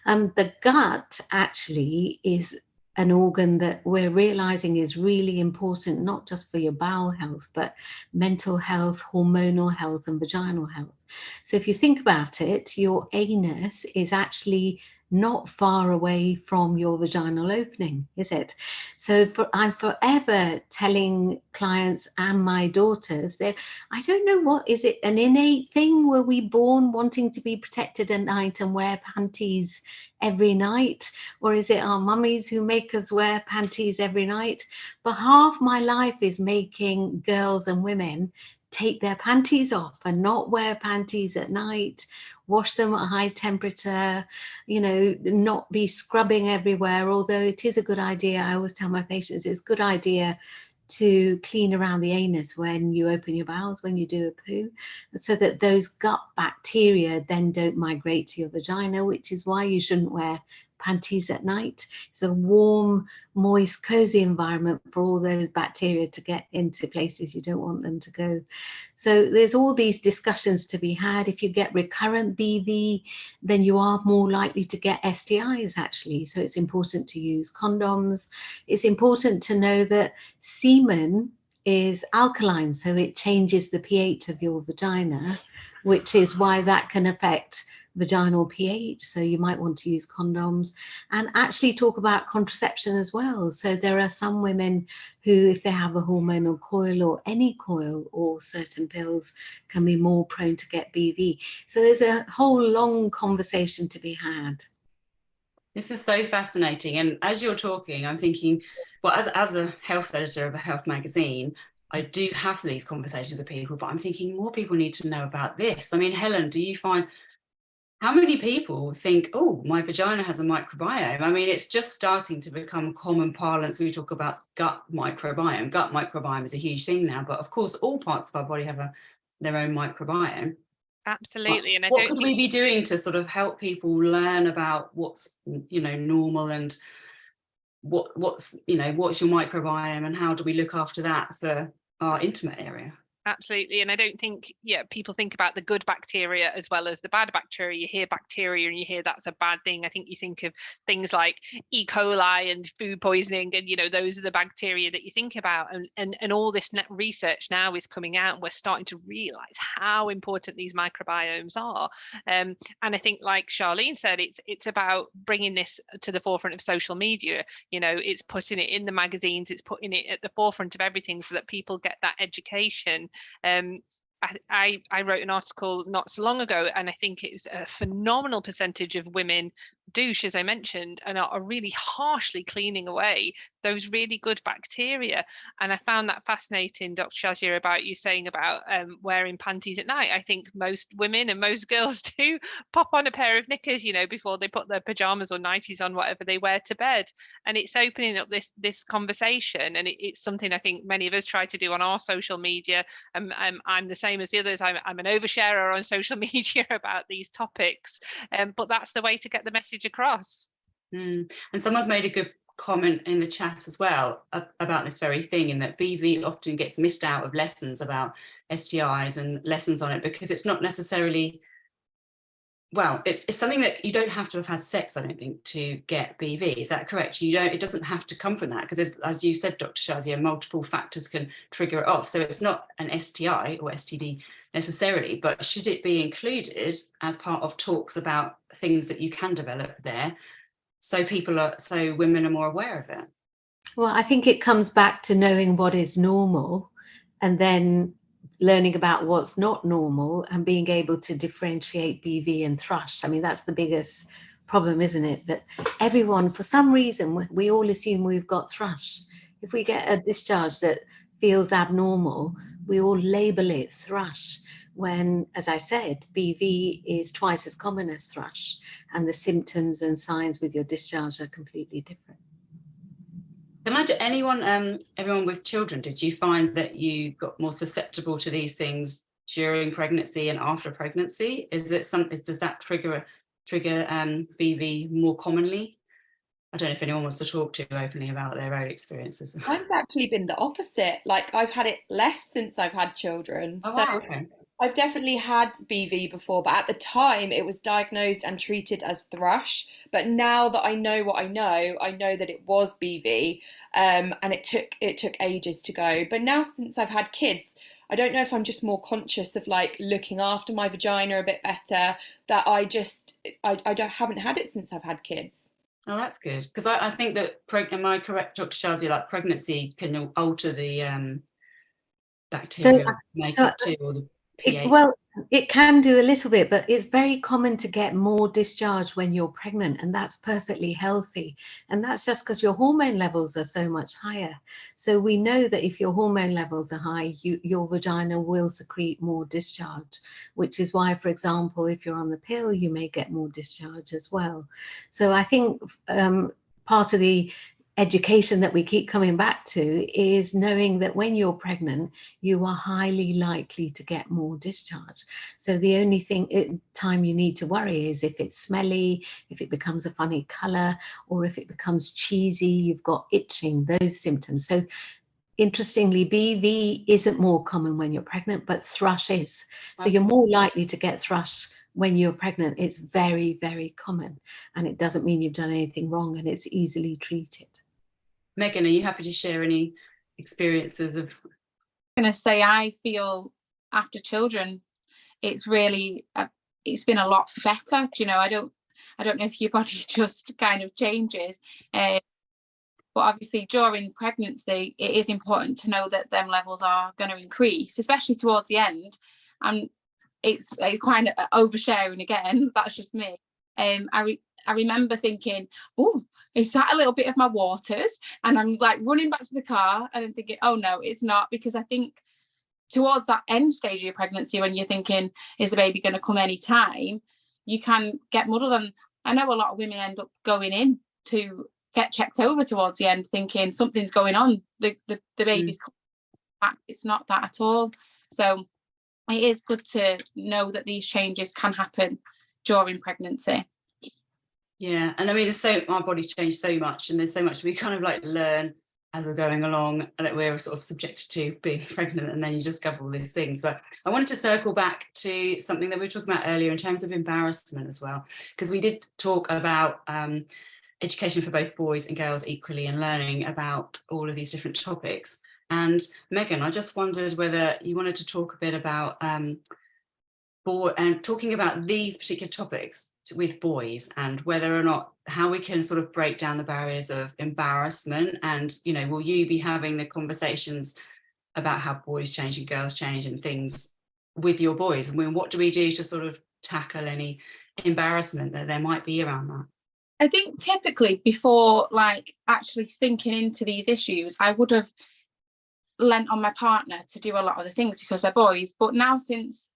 The gut actually is an organ that we're realizing is really important, not just for your bowel health, but mental health, hormonal health, and vaginal health. So if you think about it, your anus is actually not far away from your vaginal opening, is it? So I'm forever telling clients and my daughters that I don't know, what is it, an innate thing? Were we born wanting to be protected at night and wear panties every night? Or is it our mummies who make us wear panties every night? But half my life is making girls and women take their panties off and not wear panties at night, wash them at high temperature, not be scrubbing everywhere. Although it is a good idea, I always tell my patients it's a good idea to clean around the anus when you open your bowels, when you do a poo, so that those gut bacteria then don't migrate to your vagina, which is why you shouldn't wear panties at night. It's a warm, moist, cozy environment for all those bacteria to get into places you don't want them to go. So there's all these discussions to be had. If you get recurrent BV, then you are more likely to get STIs, actually. So it's important to use condoms. It's important to know that semen is alkaline, so it changes the pH of your vagina, which is why that can affect vaginal pH. So you might want to use condoms, and actually talk about contraception as well. So there are some women who, if they have a hormonal coil or any coil or certain pills, can be more prone to get BV. So there's a whole long conversation to be had. This is so fascinating. And as you're talking, I'm thinking, well, as a health editor of a health magazine, I do have these conversations with people, but I'm thinking more people need to know about this. I mean, Helen, do you find, how many people think, oh, my vagina has a microbiome? I mean, it's just starting to become common parlance. We talk about gut microbiome. Gut microbiome is a huge thing now, but of course, all parts of our body have their own microbiome. Absolutely. And what could we be doing to sort of help people learn about what's, normal, and what's your microbiome, and how do we look after that for our intimate area? Absolutely. And I don't think, people think about the good bacteria as well as the bad bacteria. You hear bacteria and you hear that's a bad thing. I think you think of things like E. coli and food poisoning, and, those are the bacteria that you think about. And all this research now is coming out, and we're starting to realize how important these microbiomes are. And I think, like Charlene said, it's about bringing this to the forefront of social media. It's putting it in the magazines, it's putting it at the forefront of everything so that people get that education. I wrote an article not so long ago, and I think it was a phenomenal percentage of women douche, as I mentioned, and are really harshly cleaning away those really good bacteria. And I found that fascinating, Dr. Shazia, about you saying about wearing panties at night. I think most women and most girls do pop on a pair of knickers, before they put their pajamas or nighties on, whatever they wear to bed. And it's opening up this conversation, and it's something I think many of us try to do on our social media. I'm the same as the others. I'm an oversharer on social media about these topics, but that's the way to get the message across. And someone's made a good comment in the chat as well about this very thing, in that BV often gets missed out of lessons about STIs and lessons on it, because it's not necessarily, well, it's something that you don't have to have had sex, I don't think, to get BV. Is that correct? It doesn't have to come from that, because as you said, Dr. Shazia, multiple factors can trigger it off. So it's not an STI or STD necessarily, but should it be included as part of talks about things that you can develop there, so women are more aware of it? Well, I think it comes back to knowing what is normal, and then learning about what's not normal, and being able to differentiate BV and thrush. I mean, that's the biggest problem, isn't it? That everyone, for some reason, we all assume we've got thrush. If we get a discharge that feels abnormal, we all label it thrush, when, as I said, BV is twice as common as thrush, and the symptoms and signs with your discharge are completely different. Everyone with children, did you find that you got more susceptible to these things during pregnancy and after pregnancy? Does that trigger BV more commonly? I don't know if anyone wants to talk to openly about their own experiences. I've actually been the opposite. Like, I've had it less since I've had children. Oh, So wow, okay. I've definitely had BV before, but at the time it was diagnosed and treated as thrush. But now that I know what I know that it was BV, and it took ages to go. But now, since I've had kids, I don't know if I'm just more conscious of like looking after my vagina a bit better, that I haven't had it since I've had kids. Oh, that's good, because I think that am I correct, Dr. Shazi, like pregnancy can alter the bacterial makeup too, or the pH? Well, it can do a little bit, but it's very common to get more discharge when you're pregnant, and that's perfectly healthy. And that's just because your hormone levels are so much higher. So we know that if your hormone levels are high, your vagina will secrete more discharge, which is why, for example, if you're on the pill, you may get more discharge as well. So I think part of the education that we keep coming back to is knowing that when you're pregnant, you are highly likely to get more discharge. So the only time you need to worry is if it's smelly, if it becomes a funny color, or if it becomes cheesy, you've got itching, those symptoms. So interestingly, BV isn't more common when you're pregnant, but thrush is. So you're more likely to get thrush when you're pregnant. It's very, very common, and it doesn't mean you've done anything wrong, and it's easily treated. Megan, are you happy to share any experiences of? I'm going to say, I feel after children, it's really, it's been a lot better. You know, I don't know if your body just kind of changes. But obviously during pregnancy, it is important to know that them levels are going to increase, especially towards the end. And it's kind of oversharing again. That's just me. I remember thinking, oh, is that a little bit of my waters? And I'm like running back to the car and I'm thinking, oh no, it's not, because I think towards that end stage of your pregnancy, when you're thinking, is the baby going to come any time, you can get muddled. And I know a lot of women end up going in to get checked over towards the end thinking something's going on, the baby's coming back. It's not that at all. So it is good to know that these changes can happen during pregnancy. Yeah, and I mean, our body's changed so much, and there's so much we kind of like learn as we're going along that we're sort of subjected to being pregnant, and then you discover all these things. But I wanted to circle back to something that we were talking about earlier in terms of embarrassment as well, because we did talk about education for both boys and girls equally, and learning about all of these different topics. And Megan, I just wondered whether you wanted to talk a bit about talking about these particular topics with boys, and whether or not how we can sort of break down the barriers of embarrassment. And, you know, will you be having the conversations about how boys change and girls change and things with your boys? I mean, what do we do to sort of tackle any embarrassment that there might be around that? I think typically before like actually thinking into these issues, I would have lent on my partner to do a lot of the things because they're boys. But now, since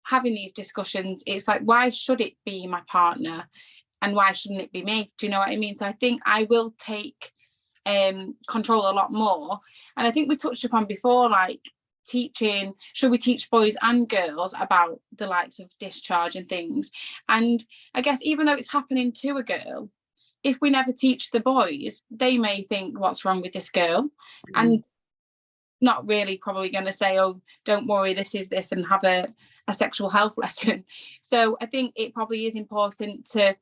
having these discussions, it's like, why should it be my partner and why shouldn't it be me? Do you know what I mean? So I think I will take control a lot more. And I think we touched upon before, like teaching, should we teach boys and girls about the likes of discharge and things? And I guess even though it's happening to a girl, if we never teach the boys, they may think, what's wrong with this girl? And not really probably going to say, oh, don't worry, this is this, and have a sexual health lesson. So I think it probably is important to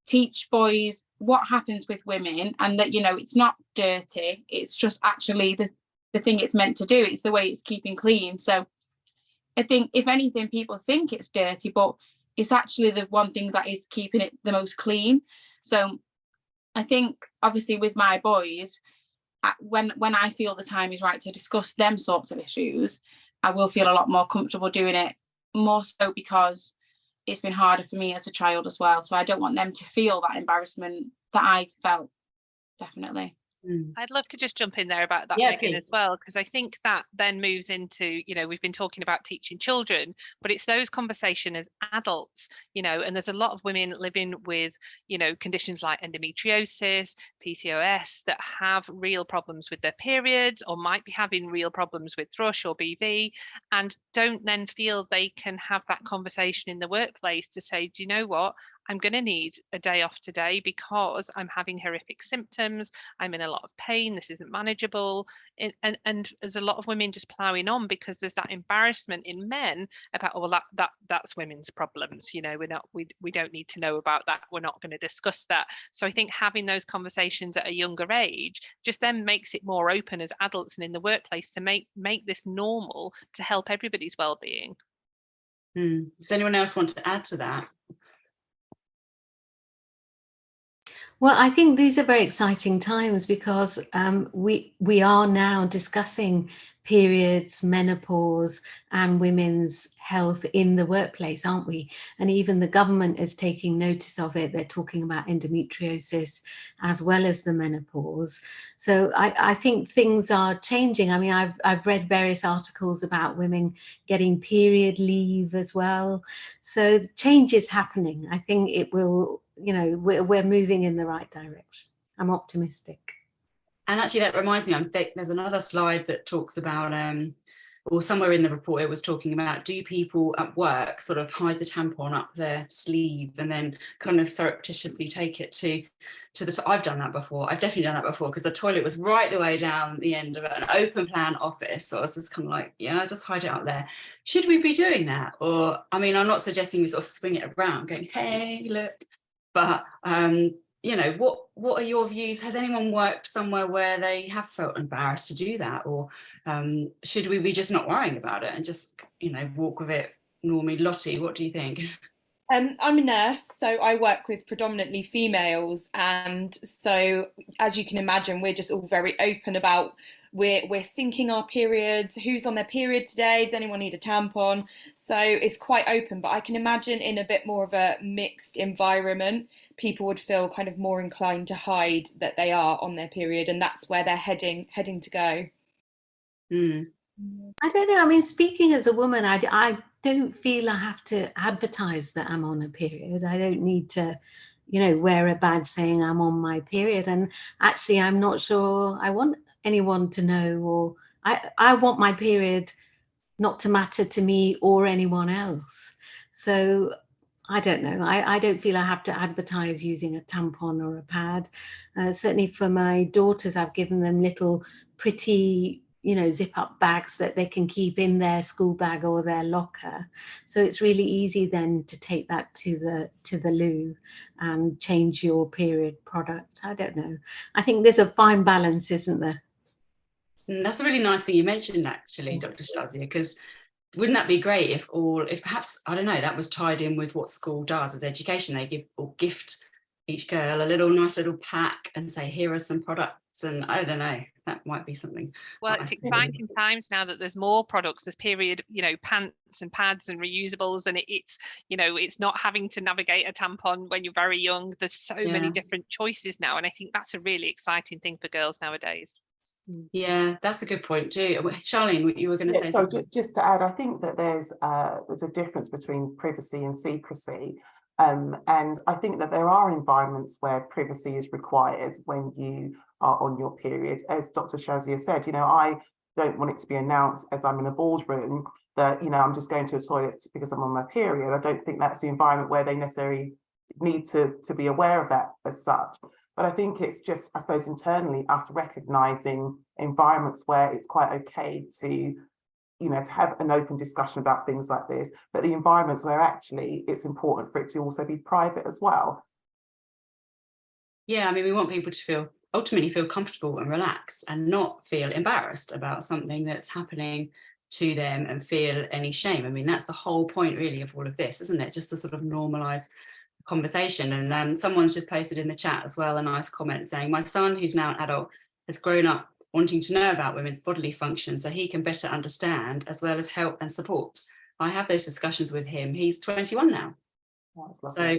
teach boys what happens with women, and that, you know, it's not dirty, it's just actually the thing it's meant to do, it's the way it's keeping clean. So I think if anything, people think it's dirty, but it's actually the one thing that is keeping it the most clean. So I think obviously with my boys, when I feel the time is right to discuss them sorts of issues, I will feel a lot more comfortable doing it, more so because it's been harder for me as a child as well. So I don't want them to feel that embarrassment that I felt, definitely. I'd love to just jump in there about that, Yeah, Megan, please. as well, because I think that then moves into, you know, we've been talking about teaching children, but it's those conversations as adults, you know, and there's a lot of women living with, you know, conditions like endometriosis, PCOS, that have real problems with their periods, or might be having real problems with thrush or BV, and don't then feel they can have that conversation in the workplace to say, do you know what, I'm going to need a day off today because I'm having horrific symptoms, I'm in a lot of pain, this isn't manageable. And there's a lot of women just ploughing on because there's that embarrassment in men about, oh, well, that's women's problems, you know, we don't need to know about that, we're not going to discuss that. So I think having those conversations at a younger age just then makes it more open as adults and in the workplace to make this normal, to help everybody's well-being. Does anyone else want to add to that? Well, I think these are very exciting times because we are now discussing periods, menopause, and women's health in the workplace, aren't we? And even the government is taking notice of it. They're talking about endometriosis as well as the menopause. So I think things are changing. I mean, I've read various articles about women getting period leave as well. So the change is happening. I think it will, you know, we're moving in the right direction. I'm optimistic. And actually, that reminds me, there's another slide that talks about, or somewhere in the report it was talking about, do people at work sort of hide the tampon up their sleeve and then kind of surreptitiously take it to the I've done that before. I've definitely done that before because the toilet was right the way down the end of an open plan office. So I was just kind of like, yeah, just hide it up there. Should we be doing that? Or, I mean, I'm not suggesting we sort of swing it around going, hey, look, but you know, what are your views? Has anyone worked somewhere where they have felt embarrassed to do that, or should we be just not worrying about it and just, you know, walk with it normally? Lottie, what do you think? I'm a nurse, so I work with predominantly females, and so as you can imagine, we're just all very open about we're syncing our periods, who's on their period today, does anyone need a tampon? So it's quite open, but I can imagine in a bit more of a mixed environment, people would feel kind of more inclined to hide that they are on their period, and that's where they're heading to go. I don't know. I mean, speaking as a woman, I don't feel I have to advertise that I'm on a period. I don't need to, you know, wear a badge saying I'm on my period. And actually, I'm not sure I want anyone to know, or I want my period not to matter to me or anyone else. So I don't know. I don't feel I have to advertise using a tampon or a pad. Certainly for my daughters, I've given them little pretty, you know, zip up bags that they can keep in their school bag or their locker. So it's really easy then to take that to the loo and change your period product. I don't know. I think there's a fine balance, isn't there? That's a really nice thing you mentioned, actually, Dr. Shazia, because wouldn't that be great if perhaps, I don't know, that was tied in with what school does as education? They give or gift each girl a nice little pack and say, here are some products. And I don't know, that might be something. Well, it's exciting times now that there's more products. There's period, you know, pants and pads and reusables, and it's, you know, it's not having to navigate a tampon when you're very young. There's so many different choices now, and I think that's a really exciting thing for girls nowadays. Yeah, that's a good point too. Charlene, what you were going to say? So just to add, I think that there's a difference between privacy and secrecy. And I think that there are environments where privacy is required when you are on your period. As Dr. Shazia said, you know, I don't want it to be announced as I'm in a boardroom that, you know, I'm just going to a toilet because I'm on my period. I don't think that's the environment where they necessarily need to be aware of that as such. But I think it's just, I suppose, internally us recognising environments where it's quite okay to, you know, to have an open discussion about things like this, but the environments where actually it's important for it to also be private as well. Yeah, I mean, we want people to ultimately feel comfortable and relaxed and not feel embarrassed about something that's happening to them and feel any shame. I mean, that's the whole point really of all of this, isn't it? Just to sort of normalise conversation. And someone's just posted in the chat as well a nice comment saying, my son, who's now an adult, has grown up wanting to know about women's bodily function so he can better understand as well as help and support. I have those discussions with him. He's 21 now. So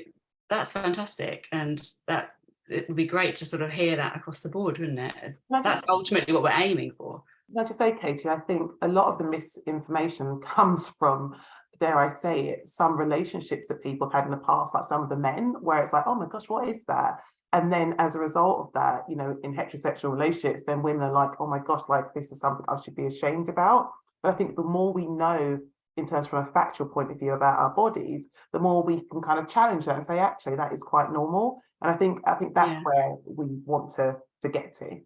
that's fantastic. And that it would be great to sort of hear that across the board, wouldn't it? That's ultimately what we're aiming for. Can I just say, Katie, I think a lot of the misinformation comes from, dare I say it, some relationships that people have had in the past, like some of the men, where it's like, oh my gosh, what is that? And then as a result of that, you know, in heterosexual relationships, then women are like, oh my gosh, like this is something I should be ashamed about. But I think the more we know in terms from a factual point of view about our bodies, the more we can kind of challenge that and say, actually, that is quite normal. And I think that's where we want to get to.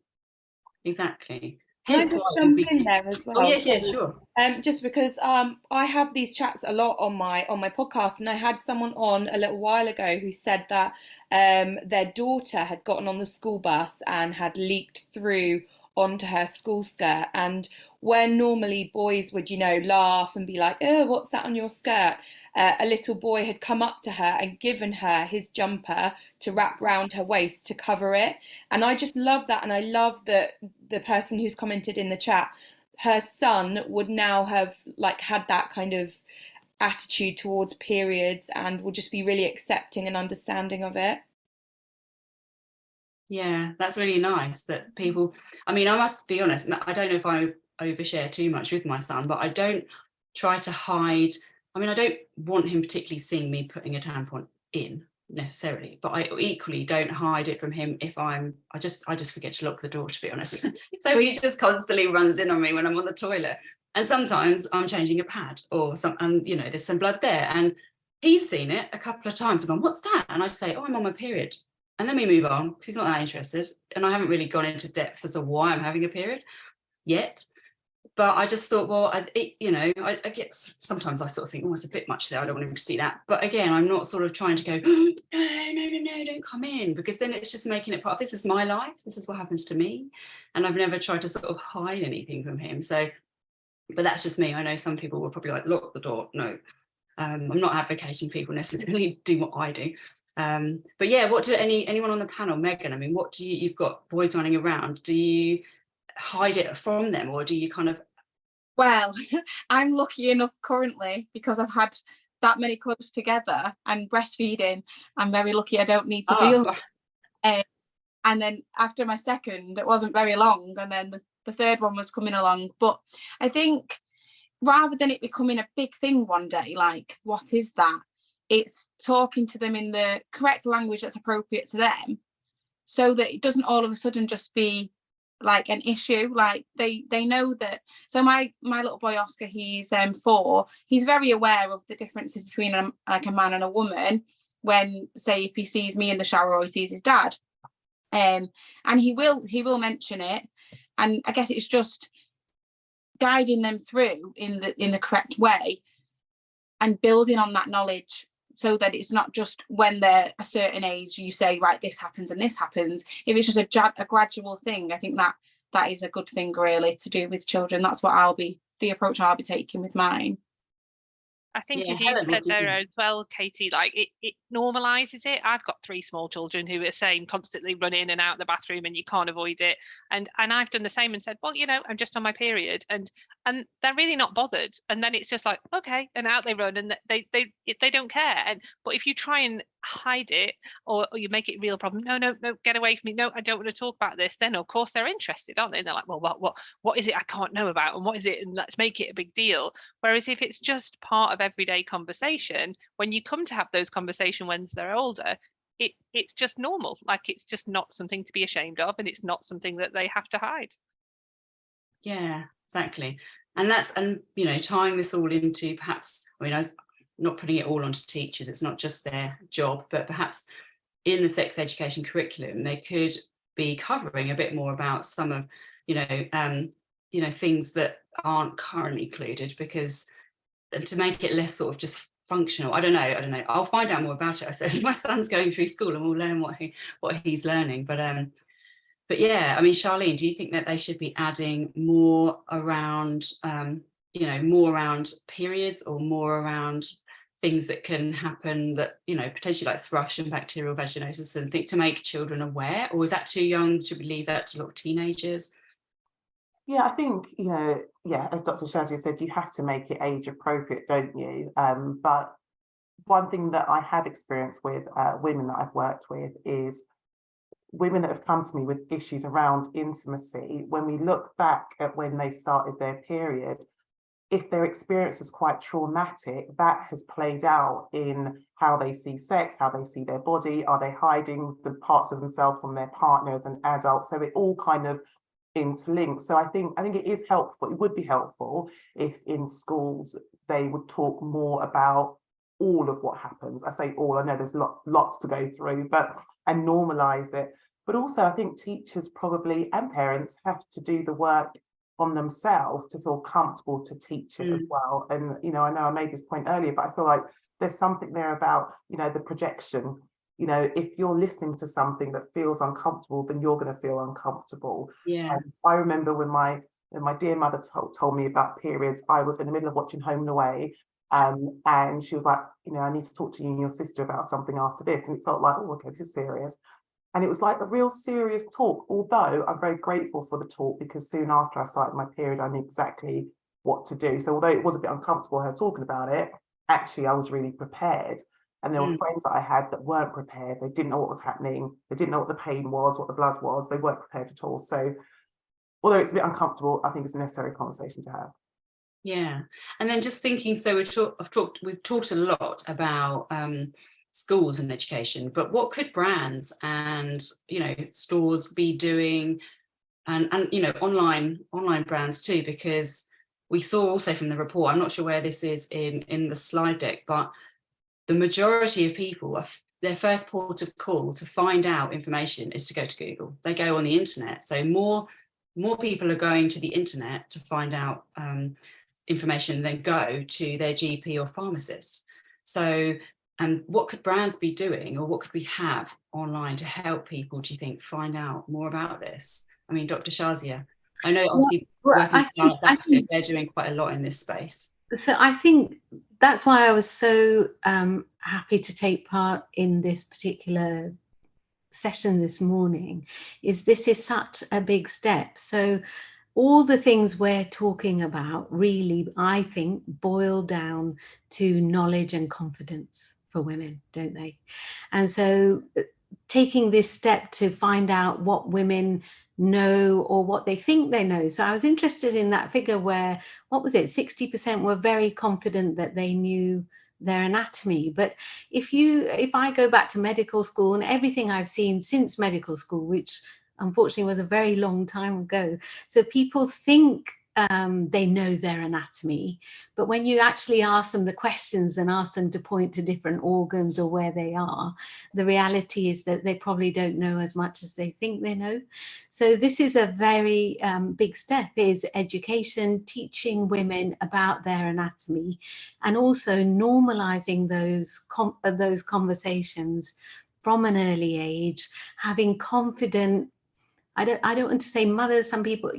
Exactly. Can I Hence just why jump in there as well? Oh yes, yeah, sure. Just because I have these chats a lot on my podcast, and I had someone on a little while ago who said that their daughter had gotten on the school bus and had leaked through onto her school skirt, and where normally boys would, you know, laugh and be like, oh, what's that on your skirt? A little boy had come up to her and given her his jumper to wrap round her waist to cover it. And I just love that. And I love that the person who's commented in the chat, her son would now have like had that kind of attitude towards periods and will just be really accepting and understanding of it. Yeah, that's really nice that people, I mean, I must be honest, I don't know if I overshare too much with my son, but I don't try to hide. I mean, I don't want him particularly seeing me putting a tampon in necessarily, but I equally don't hide it from him if I just forget to lock the door, to be honest. So he just constantly runs in on me when I'm on the toilet. And sometimes I'm changing a pad or you know, there's some blood there, and he's seen it a couple of times and gone, what's that? And I say, oh, I'm on my period. And then we move on because he's not that interested. And I haven't really gone into depth as to why I'm having a period yet. But I just thought, well, you know, I get sometimes I sort of think, oh, it's a bit much there. I don't want him to see that. But again, I'm not sort of trying to go, oh, no, don't come in, because then it's just making it part of this is my life. This is what happens to me. And I've never tried to sort of hide anything from him. So, but that's just me. I know some people will probably like, lock the door. No, I'm not advocating people necessarily do what I do. But yeah, what do anyone on the panel, Megan, I mean, what do you've got boys running around, do you hide it from them, or do you kind of? Well, I'm lucky enough currently, because I've had that many clubs together and breastfeeding, I'm very lucky I don't need to deal with it. And then after my second, it wasn't very long, and then the third one was coming along. But I think rather than it becoming a big thing one day, like, what is that? It's talking to them in the correct language that's appropriate to them, so that it doesn't all of a sudden just be like an issue. Like they know that. So my little boy Oscar, he's 4. He's very aware of the differences between like a man and a woman. When, say, if he sees me in the shower or he sees his dad, and he will mention it. And I guess it's just guiding them through in the correct way and building on that knowledge, so that it's not just when they're a certain age you say, right, this happens and this happens. If it's just a gradual thing, I think that is a good thing really to do with children. That's what the approach I'll be taking with mine. I think as you said there as well, Katie, like it normalises it. I've got 3 small children who are saying constantly run in and out the bathroom and you can't avoid it. And I've done the same and said, well, you know, I'm just on my period, and they're really not bothered. And then it's just like, okay, and out they run, and they don't care. But if you try and hide it, or you make it a real problem, no, get away from me, no, I don't want to talk about this, then of course they're interested, aren't they? And they're like, well, what is it I can't know about, and what is it, and let's make it a big deal. Whereas if it's just part of everyday conversation, when you come to have those conversations when they're older, it's just normal. Like, it's just not something to be ashamed of, and it's not something that they have to hide. Yeah, exactly. And you know, tying this all into, perhaps, I mean, I was not putting it all onto teachers, it's not just their job, but perhaps in the sex education curriculum they could be covering a bit more about some of, you know, things that aren't currently included, because to make it less sort of just functional. I don't know, I'll find out more about it, I suppose. My son's going through school and we'll learn what he's learning. But yeah, I mean, Charlene, do you think that they should be adding more around you know, more around periods, or more around things that can happen that, you know, potentially like thrush and bacterial vaginosis, and think to make children aware? Or is that too young? Should we leave that to little teenagers? Yeah, I think, you know, yeah, as Dr. Shazia said, you have to make it age appropriate, don't you? But one thing that I have experienced with women that I've worked with is women that have come to me with issues around intimacy. When we look back at when they started their period, if their experience was quite traumatic, that has played out in how they see sex, how they see their body. Are they hiding the parts of themselves from their partner as an adult? So it all kind of interlinked. So I think it is helpful. It would be helpful if in schools they would talk more about all of what happens. I say all, I know there's lots to go through, and normalise it. But also I think teachers probably and parents have to do the work on themselves to feel comfortable to teach it as well. And, you know I made this point earlier, but I feel like there's something there about, the projection. If you're listening to something that feels uncomfortable, then you're going to feel uncomfortable. Yeah. And I remember when my dear mother told me about periods, I was in the middle of watching Home and Away, and she was like, I need to talk to you and your sister about something after this. And it felt like, oh, okay, this is serious. And it was like a real serious talk, although I'm very grateful for the talk, because soon after I started my period, I knew exactly what to do. So although it was a bit uncomfortable, her talking about it, actually I was really prepared. And there were friends that I had that weren't prepared. They didn't know what was happening. They didn't know what the pain was, what the blood was. They weren't prepared at all. So although it's a bit uncomfortable, I think it's a necessary conversation to have. Yeah. And then just thinking, so we've talked a lot about schools and education, but what could brands and stores be doing, and online brands too? Because we saw also from the report, I'm not sure where this is in the slide deck, but the majority of people, their first port of call to find out information is to go to Google. They go on the internet. So more people are going to the internet to find out information than go to their GP or pharmacist. So what could brands be doing, or what could we have online to help people, do you think, find out more about this? I mean, Dr. Shazia, I know obviously working with Activ, they're doing quite a lot in this space. So I think that's why I was so happy to take part in this particular session this morning, this is such a big step. So all the things we're talking about really, I think, boil down to knowledge and confidence for women, don't they? And so taking this step to find out what women know or what they think they know. So I was interested in that figure where, what was it, 60% were very confident that they knew their anatomy. But if I go back to medical school and everything I've seen since medical school, which unfortunately was a very long time ago, so people think they know their anatomy, but when you actually ask them the questions and ask them to point to different organs or where they are, the reality is that they probably don't know as much as they think they know. So this is a very big step, is education, teaching women about their anatomy, and also normalizing those conversations from an early age, having confident, I don't want to say mothers, some people,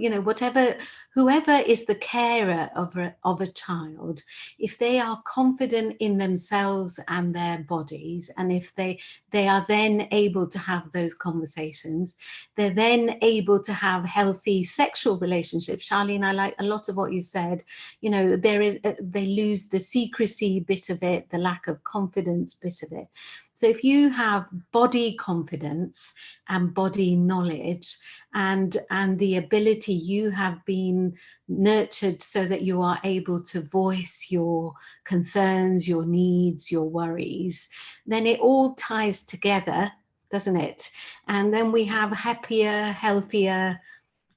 whoever is the carer of a child, if they are confident in themselves and their bodies, and if they are then able to have those conversations, they're then able to have healthy sexual relationships. Charlene, I like a lot of what you said. They lose the secrecy bit of it, the lack of confidence bit of it. So if you have body confidence and body knowledge and the ability, you have been nurtured so that you are able to voice your concerns, your needs, your worries, then it all ties together, doesn't it? And then we have happier, healthier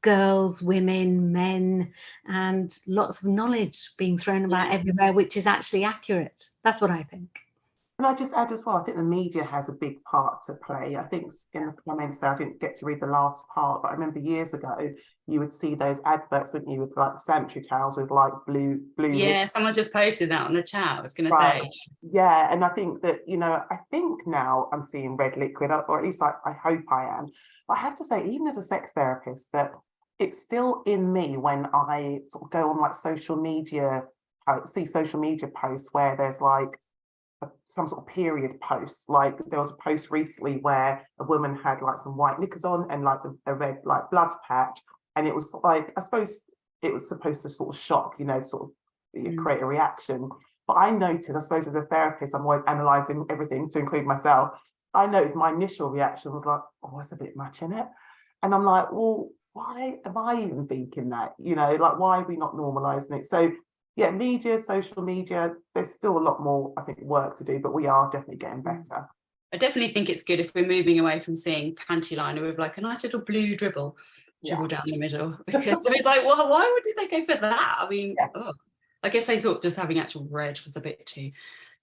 girls, women, men, and lots of knowledge being thrown about everywhere, which is actually accurate. That's what I think. And I just add as well, I think the media has a big part to play. I think in the comments there, I didn't get to read the last part, but I remember years ago, you would see those adverts, wouldn't you, with like the sanitary towels with like blue. Yeah, someone just posted that on the chat, I was going to say. Yeah, and I think that, I think now I'm seeing red liquid, or at least I hope I am. But I have to say, even as a sex therapist, that it's still in me when I sort of go on like social media, see social media posts where there's like some sort of period post. Like there was a post recently where a woman had like some white knickers on and like a red like blood patch, and it was like, I suppose it was supposed to sort of shock, sort of create a reaction. But I noticed, I suppose as a therapist, I'm always analysing everything to include myself. I noticed my initial reaction was like, oh, it's a bit much in it. And I'm like, well, why am I even thinking that? Like, why are we not normalising it? So yeah, media, social media, there's still a lot more, I think, work to do, but we are definitely getting better. I definitely think it's good if we're moving away from seeing panty liner with like a nice little blue dribble down the middle. Because it's like, well, why would they go for that? I mean, I guess they thought just having actual red was a bit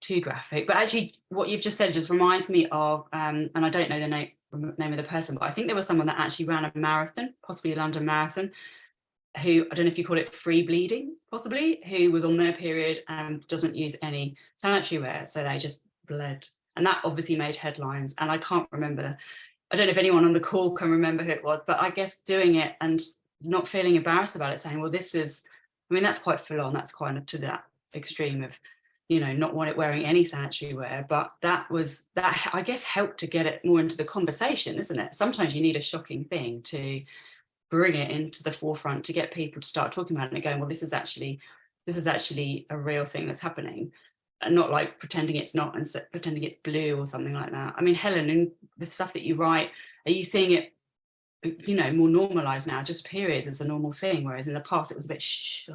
too graphic. But actually, what you've just said just reminds me of, and I don't know the name of the person, but I think there was someone that actually ran a marathon, possibly a London Marathon, who, I don't know if you call it free bleeding, possibly, who was on their period and doesn't use any sanitary wear, so they just bled. And that obviously made headlines. And I can't remember, I don't know if anyone on the call can remember who it was, but I guess doing it and not feeling embarrassed about it, saying, well, this is, I mean, that's quite full on, that's quite to that extreme of, you know, not wearing any sanitary wear, but that I guess helped to get it more into the conversation, isn't it? Sometimes you need a shocking thing to bring it into the forefront, to get people to start talking about it and going, well, this is actually a real thing that's happening, and not like pretending it's not and pretending it's blue or something like that. I mean, Helen, in the stuff that you write, are you seeing it, you know, more normalized now, just periods as a normal thing, whereas in the past it was a bit shh?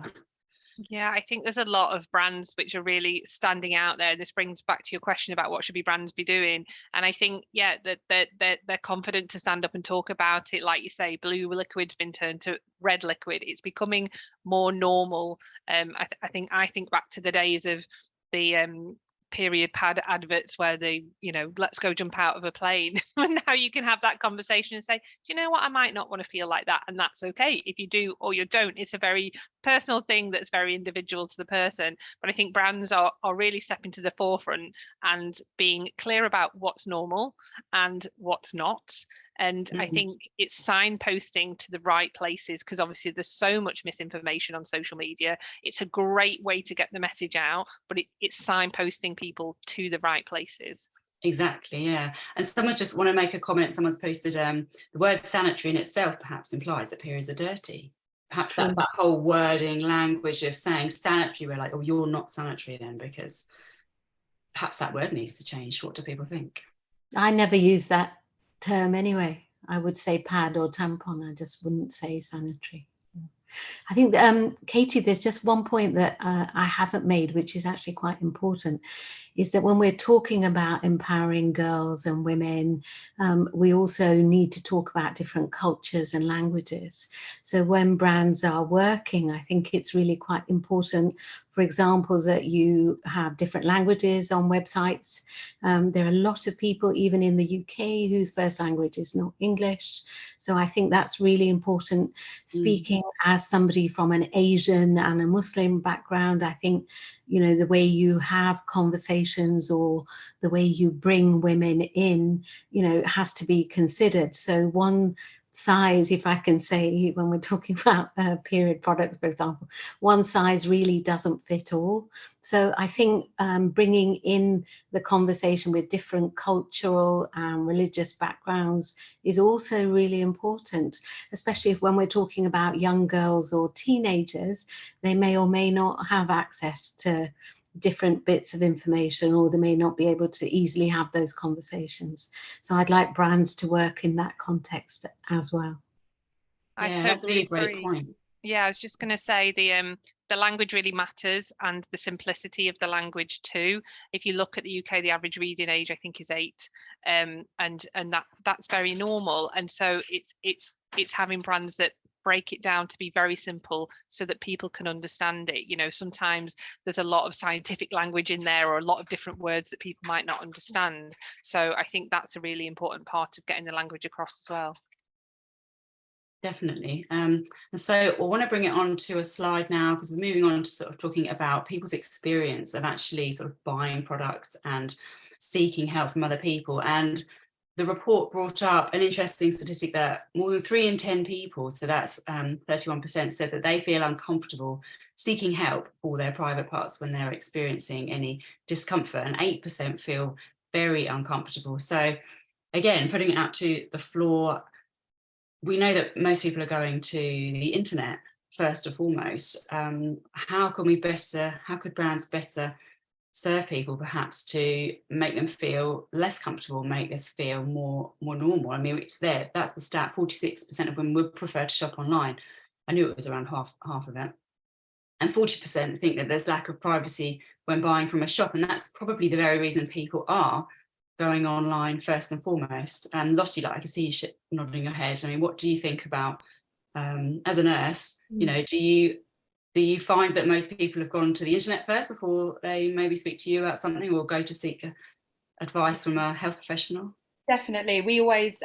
Yeah, I think there's a lot of brands which are really standing out there. This brings back to your question about what should brands be doing. And I think, yeah, that they're confident to stand up and talk about it. Like you say, blue liquid's been turned to red liquid. It's becoming more normal. I think back to the days of the period pad adverts where they, you know, let's go jump out of a plane. And now you can have that conversation and say, do you know what, I might not want to feel like that, and that's okay if you do or you don't. It's a very personal thing that's very individual to the person. But I think brands are really stepping to the forefront and being clear about what's normal and what's not. And I think it's signposting to the right places, because obviously there's so much misinformation on social media. It's a great way to get the message out, but it's signposting people to the right places. Exactly, yeah. And someone just want to make a comment. Someone's posted the word sanitary in itself perhaps implies that periods are dirty. Perhaps that's that whole wording, language of saying sanitary, we're like, oh, you're not sanitary then, because perhaps that word needs to change. What do people think? I never use that term anyway. I would say pad or tampon. I just wouldn't say sanitary. I think, Katie, there's just one point that I haven't made, which is actually quite important, is that when we're talking about empowering girls and women, we also need to talk about different cultures and languages. So when brands are working, I think it's really quite important, for example, that you have different languages on websites. There are a lot of people, even in the UK, whose first language is not English. So I think that's really important. Speaking as somebody from an Asian and a Muslim background, I think, you know, the way you have conversations or the way you bring women in, you know, has to be considered. So one size, if I can say, when we're talking about period products, for example, one size really doesn't fit all. So I think bringing in the conversation with different cultural and religious backgrounds is also really important, especially when we're talking about young girls or teenagers. They may or may not have access to different bits of information, or they may not be able to easily have those conversations. So I'd like brands to work in that context as well. I totally that's a really great agree. point. Yeah, I was just going to say the language really matters, and the simplicity of the language too. If you look at the UK, the average reading age I think is 8, and that's very normal. And so it's having brands that break it down to be very simple so that people can understand it. You know, sometimes there's a lot of scientific language in there, or a lot of different words that people might not understand. So I think that's a really important part of getting the language across as well. Definitely. And so I want to bring it on to a slide now, because we're moving on to sort of talking about people's experience of actually sort of buying products and seeking help from other people. And the report brought up an interesting statistic that more than 3 in 10 people, so that's 31%, said that they feel uncomfortable seeking help for their private parts when they're experiencing any discomfort, and 8% feel very uncomfortable. So again, putting it out to the floor, we know that most people are going to the internet first and foremost. How could brands better serve people, perhaps, to make them feel less comfortable, make this feel more normal? I mean, it's there. That's the stat. 46% of women would prefer to shop online. I knew it was around half of that. And 40% think that there's lack of privacy when buying from a shop. And that's probably the very reason people are going online first and foremost. And Lottie, like, I can see you nodding your head. I mean, what do you think about, as a nurse, you know, do you do you find that most people have gone to the internet first before they maybe speak to you about something or go to seek advice from a health professional? Definitely. We always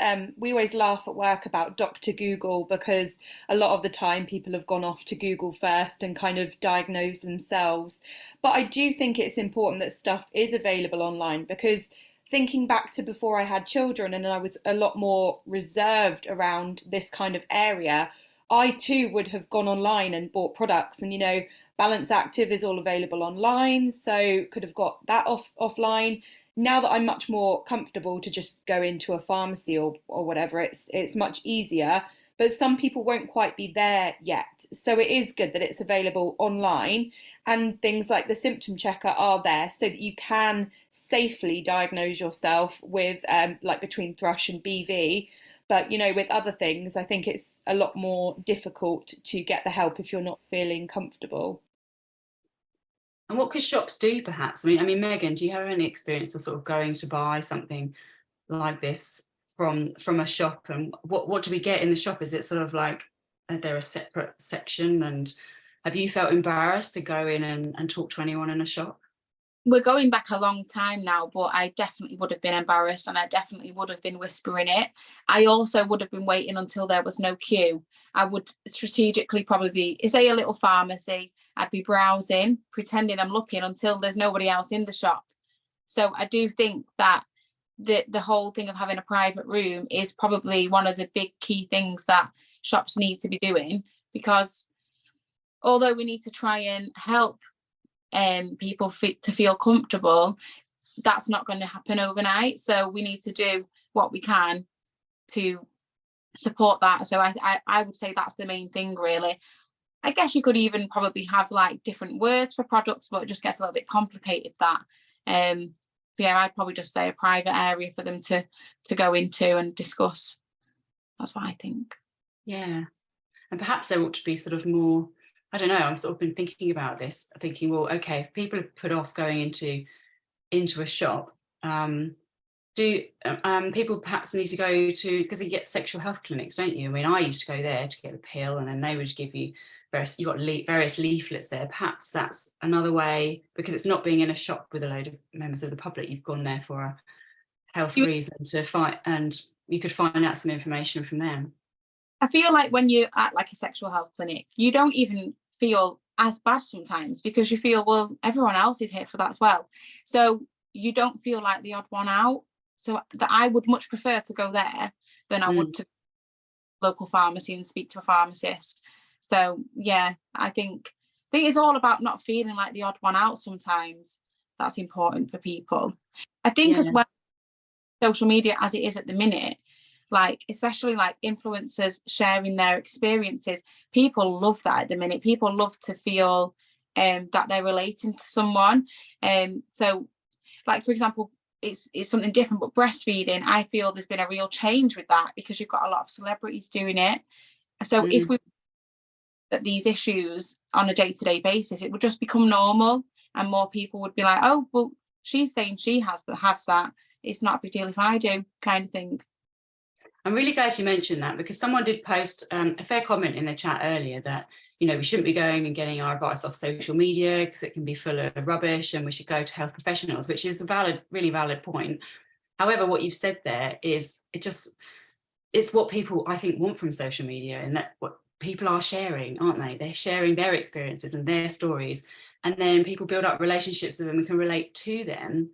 laugh at work about Dr. Google, because a lot of the time people have gone off to Google first and kind of diagnosed themselves. But I do think it's important that stuff is available online, because thinking back to before I had children and I was a lot more reserved around this kind of area, I too would have gone online and bought products. And, you know, Balance Activ is all available online, so could have got that offline. Now that I'm much more comfortable to just go into a pharmacy or whatever, it's much easier. But some people won't quite be there yet. So it is good that it's available online, and things like the symptom checker are there so that you can safely diagnose yourself with like between thrush and BV. But, you know, with other things, I think it's a lot more difficult to get the help if you're not feeling comfortable. And what could shops do, perhaps? I mean, Megan, do you have any experience of sort of going to buy something like this from a shop? And what do we get in the shop? Is it sort of like, are there a separate section? And have you felt embarrassed to go in and talk to anyone in a shop? We're going back a long time now, but I definitely would have been embarrassed, and I definitely would have been whispering it. I also would have been waiting until there was no queue. I would strategically probably be, say, a little pharmacy. I'd be browsing, pretending I'm looking until there's nobody else in the shop. So I do think that the whole thing of having a private room is probably one of the big key things that shops need to be doing, because although we need to try and help people to feel comfortable, that's not going to happen overnight. So we need to do what we can to support that. So I would say that's the main thing, really. I guess you could even probably have like different words for products, but it just gets a little bit complicated, that. So yeah, I'd probably just say a private area for them to go into and discuss. That's what I think. Yeah. And perhaps there ought to be sort of more, I don't know, I've sort of been thinking about this, thinking, well, okay, if people have put off going into a shop, do people perhaps need to go to, because you get sexual health clinics, don't you? I mean, I used to go there to get a pill, and then they would give you you got various leaflets there. Perhaps that's another way, because it's not being in a shop with a load of members of the public. You've gone there for a health reason to fight, and you could find out some information from them. I feel like when you're at like a sexual health clinic, you don't even feel as bad sometimes, because you feel, well, everyone else is here for that as well. So you don't feel like the odd one out. So that I would much prefer to go there than I would to local pharmacy and speak to a pharmacist. So yeah, I think it's all about not feeling like the odd one out sometimes. That's important for people. I think as well, social media as it is at the minute, like especially like influencers sharing their experiences, people love that at the minute. People love to feel that they're relating to someone. So like, for example, it's something different, but breastfeeding, I feel there's been a real change with that, because you've got a lot of celebrities doing it. So if we at these issues on a day-to-day basis, it would just become normal, and more people would be like, oh, well, she's saying she has that, it's not a big deal if I do, kind of thing. I'm really glad you mentioned that, because someone did post a fair comment in the chat earlier that, you know, we shouldn't be going and getting our advice off social media because it can be full of rubbish, and we should go to health professionals, which is a really valid point. However, what you've said there is it's what people, I think, want from social media, and that what people are sharing, aren't they? They're sharing their experiences and their stories, and then people build up relationships with them and can relate to them.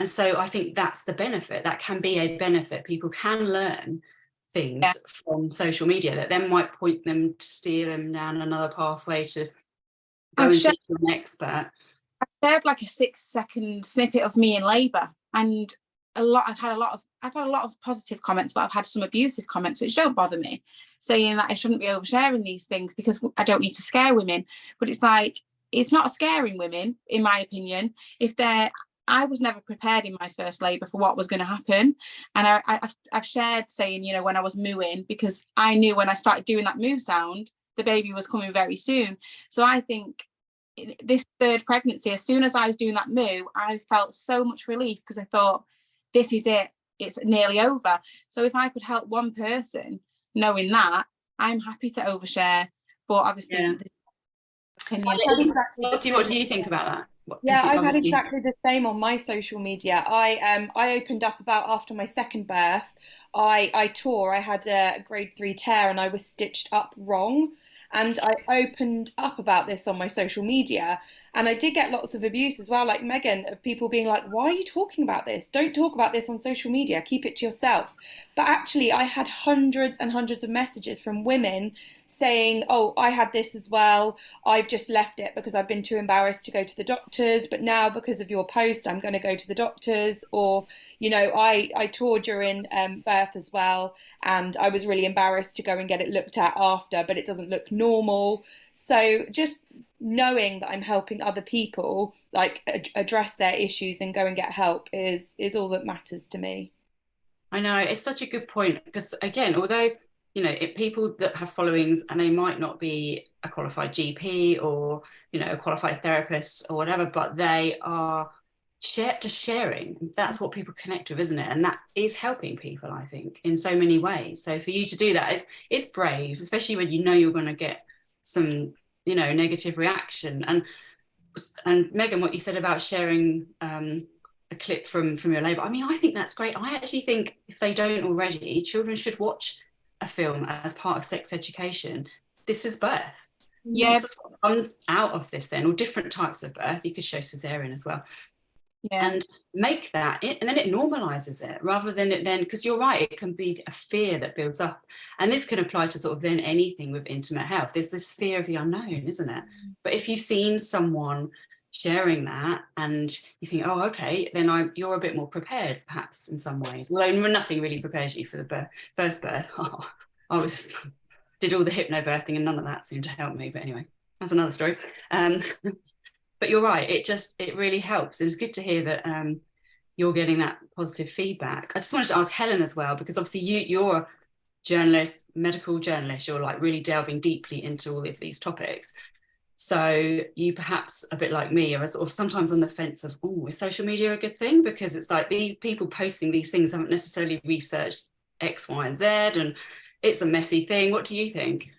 And so I think that's the benefit. That can be a benefit. People can learn things from social media that then might point them to steer them down another pathway to go and speak to an expert. I shared like a 6-second snippet of me in labour, and I've had a lot of positive comments, but I've had some abusive comments which don't bother me, saying that I shouldn't be oversharing these things because I don't need to scare women. But it's like, it's not scaring women, in my opinion, if I was never prepared in my first labour for what was going to happen. And I've shared saying, you know, when I was mooing, because I knew when I started doing that moo sound, the baby was coming very soon. So I think this third pregnancy, as soon as I was doing that moo, I felt so much relief, because I thought, this is it, it's nearly over. So if I could help one person knowing that, I'm happy to overshare. But obviously there's opinion. I've had exactly the Lottie, what do same. you think about that? Yeah, I've had Obviously, exactly the same on my social media. I opened up about after my second birth. I tore. I had a grade 3 tear and I was stitched up wrong. And I opened up about this on my social media, and I did get lots of abuse as well, like Megan, of people being like, "Why are you talking about this? Don't talk about this on social media. Keep it to yourself." But actually, I had hundreds and hundreds of messages from women saying, "Oh, I had this as well. I've just left it because I've been too embarrassed to go to the doctors, but now because of your post, I'm going to go to the doctors." Or, I tore during birth as well, and I was really embarrassed to go and get it looked at after, but it doesn't look normal. So just knowing that I'm helping other people like address their issues and go and get help is all that matters to me. I know it's such a good point, because again, although people that have followings and they might not be a qualified GP or a qualified therapist or whatever, but they are just sharing. That's what people connect with, isn't it? And that is helping people, I think, in so many ways. So for you to do that, it's brave, especially when you're going to get some negative reaction. And Megan, what you said about sharing a clip from your labour, I mean, I think that's great. I actually think if they don't already, children should watch a film as part of sex education. This is birth. Yeah. This is what comes out of this then, or different types of birth. You could show cesarean as well. Yeah. And make that it, and then it normalizes it, rather than it then, because you're right, it can be a fear that builds up. And this can apply to sort of then anything with intimate health. There's this fear of the unknown, isn't it? But if you've seen someone sharing that and you think, oh, okay, then you're a bit more prepared perhaps in some ways, although nothing really prepares you for the first birth. I did all the hypnobirthing and none of that seemed to help me, but anyway, that's another story. But you're right, it really helps. It's good to hear that you're getting that positive feedback. I just wanted to ask Helen as well, because obviously you're a journalist, medical journalist, you're like really delving deeply into all of these topics. So you perhaps, a bit like me, are sort of sometimes on the fence of, oh, is social media a good thing? Because it's like these people posting these things haven't necessarily researched X, Y, and Z, and it's a messy thing. What do you think?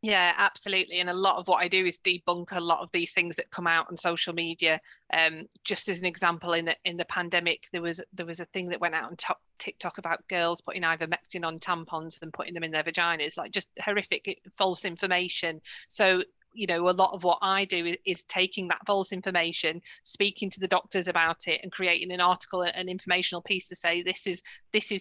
Yeah, absolutely. And a lot of what I do is debunk a lot of these things that come out on social media. Just as an example, in the pandemic, there was a thing that went out on TikTok about girls putting ivermectin on tampons and putting them in their vaginas, like just horrific false information. So a lot of what I do is taking that false information, speaking to the doctors about it, and creating an article, an informational piece to say this is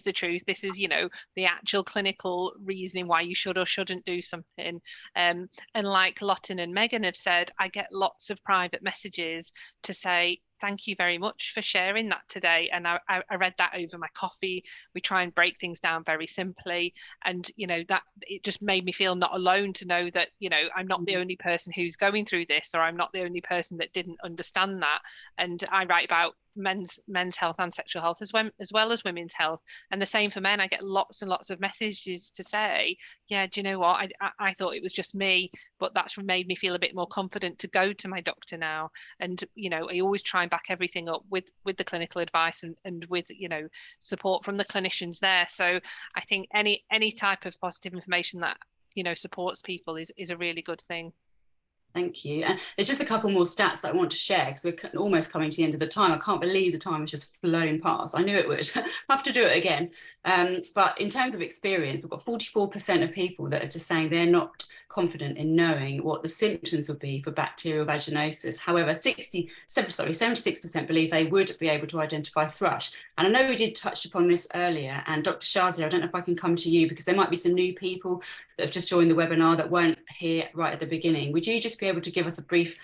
the truth. This is the actual clinical reasoning why you should or shouldn't do something. And like Lottin and Megan have said, I get lots of private messages to say, thank you very much for sharing that today. And I read that over my coffee. We try and break things down very simply. And, that it just made me feel not alone to know that, I'm not the only person who's going through this, or I'm not the only person that didn't understand that. And I write about men's health and sexual health as well as women's health, and the same for men. I get lots and lots of messages to say, yeah, do you know what, I thought it was just me, but that's made me feel a bit more confident to go to my doctor now. And I always try and back everything up with the clinical advice and with support from the clinicians there. So I think any type of positive information that supports people is a really good thing. Thank you. And there's just a couple more stats that I want to share, because we're almost coming to the end of the time. I can't believe the time has just flown past. I knew it would. I have to do it again. But in terms of experience, we've got 44% of people that are just saying they're not confident in knowing what the symptoms would be for bacterial vaginosis. However, 76% believe they would be able to identify thrush. And I know we did touch upon this earlier, and Dr. Shazia, I don't know if I can come to you, because there might be some new people that have just joined the webinar that weren't here right at the beginning. Would you just be able to give us a brief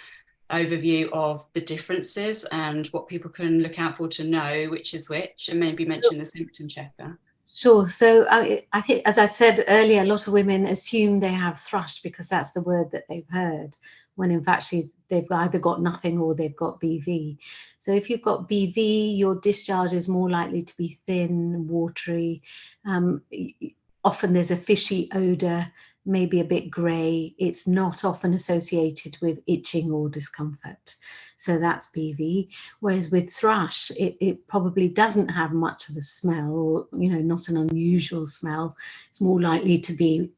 overview of the differences and what people can look out for to know which is which, and maybe mention the symptom checker? Sure. So I think, as I said earlier, a lot of women assume they have thrush because that's the word that they've heard, when in fact they've either got nothing or they've got BV. So if you've got BV, your discharge is more likely to be thin, watery. Often there's a fishy odor, maybe a bit grey. It's not often associated with itching or discomfort. So that's BV. Whereas with thrush, it probably doesn't have much of a smell, or not an unusual smell. It's more likely to be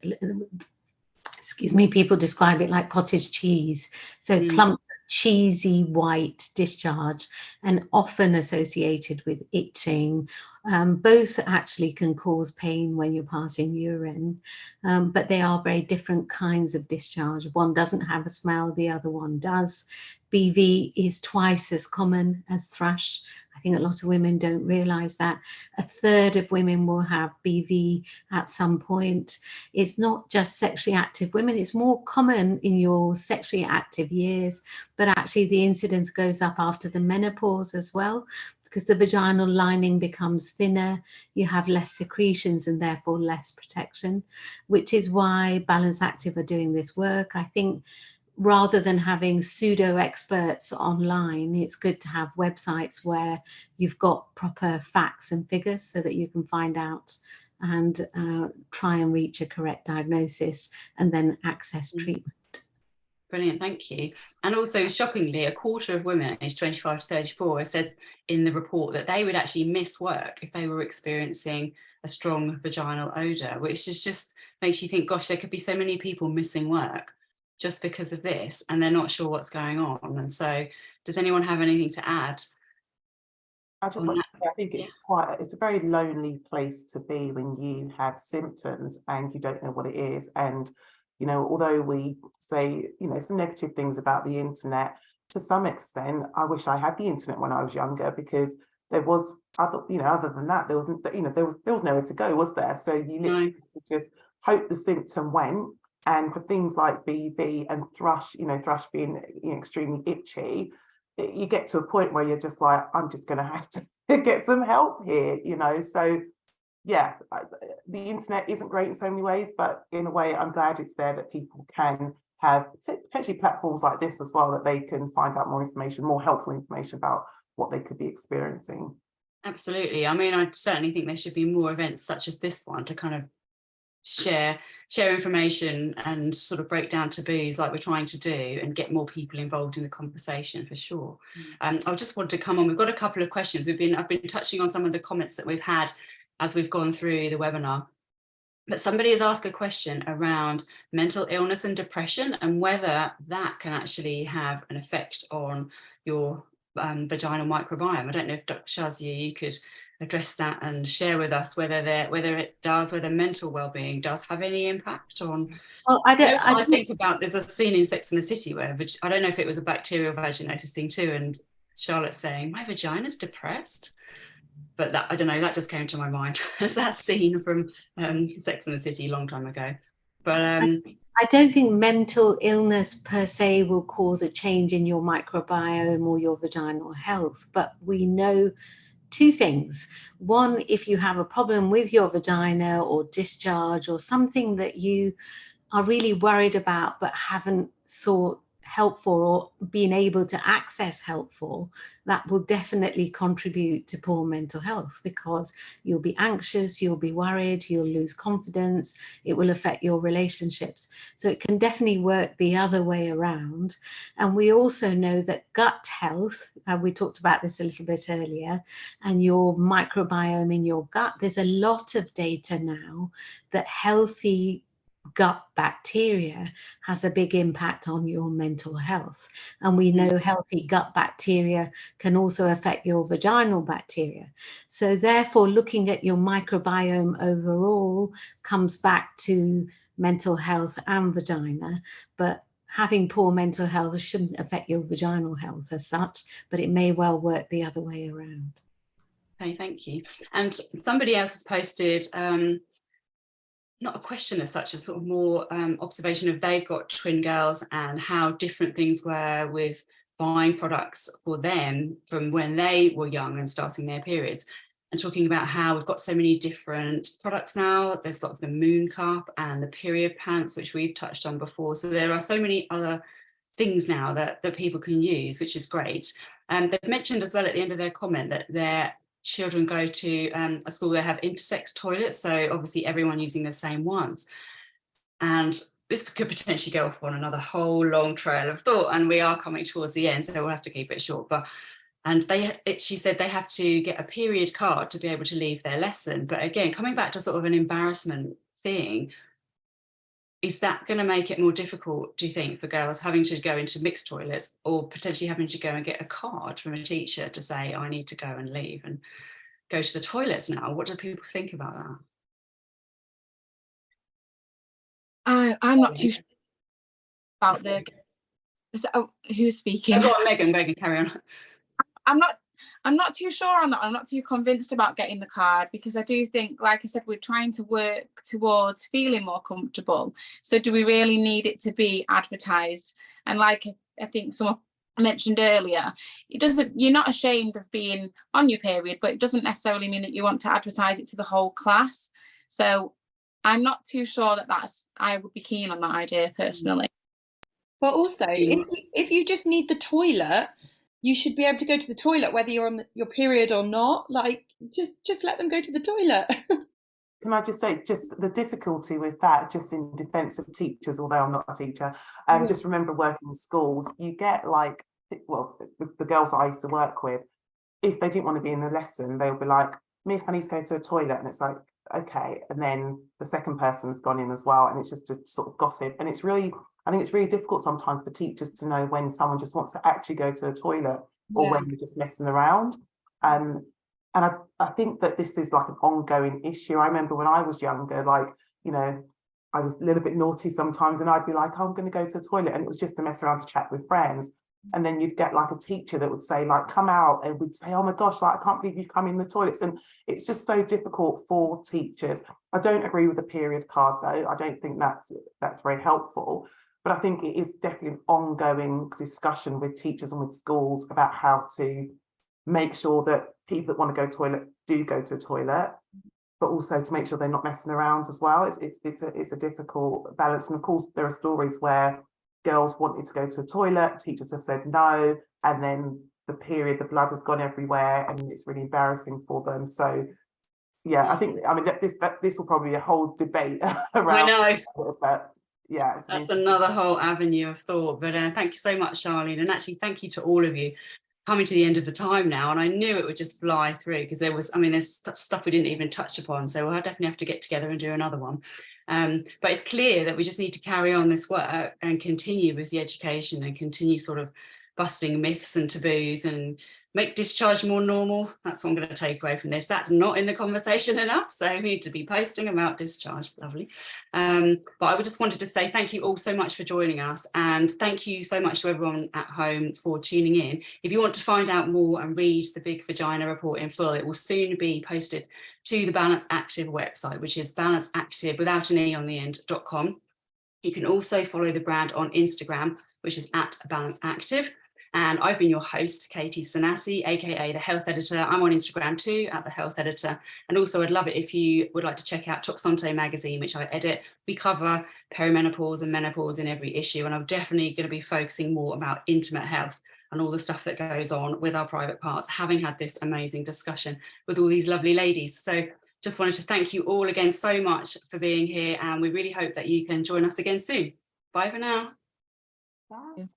excuse me, people describe it like cottage cheese. So clumps of cheesy white discharge, and often associated with itching. Both actually can cause pain when you're passing urine, but they are very different kinds of discharge. One doesn't have a smell, the other one does. BV is twice as common as thrush. I think a lot of women don't realise that. A third of women will have BV at some point. It's not just sexually active women, it's more common in your sexually active years, but actually the incidence goes up after the menopause as well, because the vaginal lining becomes thinner, you have less secretions and therefore less protection, which is why Balance Activ are doing this work. I think rather than having pseudo experts online, it's good to have websites where you've got proper facts and figures so that you can find out and try and reach a correct diagnosis and then access treatment. Brilliant, thank you. And also, shockingly, a quarter of women aged 25 to 34 said in the report that they would actually miss work if they were experiencing a strong vaginal odour, which is just makes you think, gosh, there could be so many people missing work just because of this, and they're not sure what's going on. And so, does anyone have anything to add? I just like to say, I think it's a very lonely place to be when you have symptoms and you don't know what it is. And, you know, although we say, you know, some negative things about the internet, to some extent, I wish I had the internet when I was younger, because there was other, you know, other than that, there wasn't, you know, there was nowhere to go, was there? So you literally had to just hope the symptom went. And for things like BV and thrush, you know, thrush being, you know, extremely itchy, you get to a point where you're just like, I'm just going to have to get some help here, you know. So yeah, the internet isn't great in so many ways, but in a way I'm glad it's there, that people can have potentially platforms like this as well, that they can find out more information, more helpful information about what they could be experiencing. Absolutely. I mean, I certainly think there should be more events such as this one to kind of share information and sort of break down taboos like we're trying to do, and get more people involved in the conversation, for sure. I just want to come on, we've got a couple of questions. I've been touching on some of the comments that we've had as we've gone through the webinar, but somebody has asked a question around mental illness and depression, and whether that can actually have an effect on your vaginal microbiome. I don't know if Dr. Shazia, you could address that and share with us whether mental well-being does have any impact on. Well, I think about, there's a scene in Sex and the City where, I don't know if it was a bacterial vaginosis thing too, and Charlotte's saying, my vagina's depressed. But that, I don't know, that just came to my mind as that scene from Sex and the City a long time ago. But I don't think mental illness per se will cause a change in your microbiome or your vaginal health, but we know two things. One, if you have a problem with your vagina or discharge or something that you are really worried about but haven't sought help for or being able to access help for, that will definitely contribute to poor mental health, because you'll be anxious, you'll be worried, you'll lose confidence, it will affect your relationships. So it can definitely work the other way around. And we also know that gut health, we talked about this a little bit earlier, and your microbiome in your gut, there's a lot of data now that healthy gut bacteria has a big impact on your mental health. And we know healthy gut bacteria can also affect your vaginal bacteria. So therefore, looking at your microbiome overall comes back to mental health and vagina, but having poor mental health shouldn't affect your vaginal health as such, but it may well work the other way around. Okay, thank you. And somebody else has posted not a question as such, a sort of more observation of, they've got twin girls and how different things were with buying products for them from when they were young and starting their periods, and talking about how we've got so many different products now. There's got the Moon Cup and the period pants, which we've touched on before. So there are so many other things now that people can use, which is great. They've mentioned as well at the end of their comment that their children go to a school that have intersex toilets, so obviously everyone using the same ones. And this could potentially go off on another whole long trail of thought, and we are coming towards the end, so we'll have to keep it short. But she said they have to get a period card to be able to leave their lesson. But again, coming back to sort of an embarrassment thing, is that going to make it more difficult, do you think, for girls having to go into mixed toilets, or potentially having to go and get a card from a teacher to say, I need to go and leave and go to the toilets now? What do people think about that? I'm not too sure about the. Who's speaking? Oh, go on, Megan, carry on. I'm not too sure on that. I'm not too convinced about getting the card, because I do think, like I said, we're trying to work towards feeling more comfortable. So do we really need it to be advertised? And like I think someone mentioned earlier, you're not ashamed of being on your period, but it doesn't necessarily mean that you want to advertise it to the whole class. So I'm not too sure I would be keen on that idea personally. But also, if you just need the toilet, you should be able to go to the toilet whether you're on your period or not. Like, just let them go to the toilet. Can I just say, just the difficulty with that, just in defence of teachers, although I'm not a teacher, just remember working in schools, you get like, well, the girls I used to work with, if they didn't want to be in the lesson, they'll be like, Miss, I need to go to a toilet. And it's like, okay. And then the second person's gone in as well. And it's just a sort of gossip. And it's really, I think it's really difficult sometimes for teachers to know when someone just wants to actually go to a toilet or when they're just messing around. And I think that this is like an ongoing issue. I remember when I was younger, like, you know, I was a little bit naughty sometimes, and I'd be like, oh, I'm going to go to the toilet. And it was just to mess around, to chat with friends. And then you'd get like a teacher that would say, like, come out, and we'd say, oh my gosh, like, I can't believe you've come in the toilets. And it's just so difficult for teachers. I don't agree with the period card though. I don't think that's very helpful. But I think it is definitely an ongoing discussion with teachers and with schools about how to make sure that people that want to go to the toilet do go to a toilet, but also to make sure they're not messing around as well. It's a difficult balance. And of course, there are stories where girls wanted to go to the toilet, teachers have said no, and then the blood has gone everywhere, and it's really embarrassing for them. So yeah, I mean this will probably be a whole debate around. I know. But yeah, that's another whole avenue of thought. But thank you so much, Charlene, and actually thank you to all of you. Coming to the end of the time now, and I knew it would just fly through, because there's stuff we didn't even touch upon, so we'll definitely have to get together and do another one. But it's clear that we just need to carry on this work and continue with the education and continue sort of busting myths and taboos and make discharge more normal. That's what I'm going to take away from this. That's not in the conversation enough, so we need to be posting about discharge. Lovely. But I just wanted to say thank you all so much for joining us, and thank you so much to everyone at home for tuning in. If you want to find out more and read the Big Vagina Report in full, it will soon be posted to the Balance Activ website, which is balanceactiv without an e on the end.com. You can also follow the brand on Instagram, which is @balanceactiv. And I've been your host, Katie Sanassi, aka the Health Editor. I'm on Instagram too, @the Health Editor. And also I'd love it if you would like to check out Toxonte magazine, which I edit. We cover perimenopause and menopause in every issue, and I'm definitely going to be focusing more about intimate health and all the stuff that goes on with our private parts, having had this amazing discussion with all these lovely ladies. So just wanted to thank you all again so much for being here, and we really hope that you can join us again soon. Bye for now. Bye.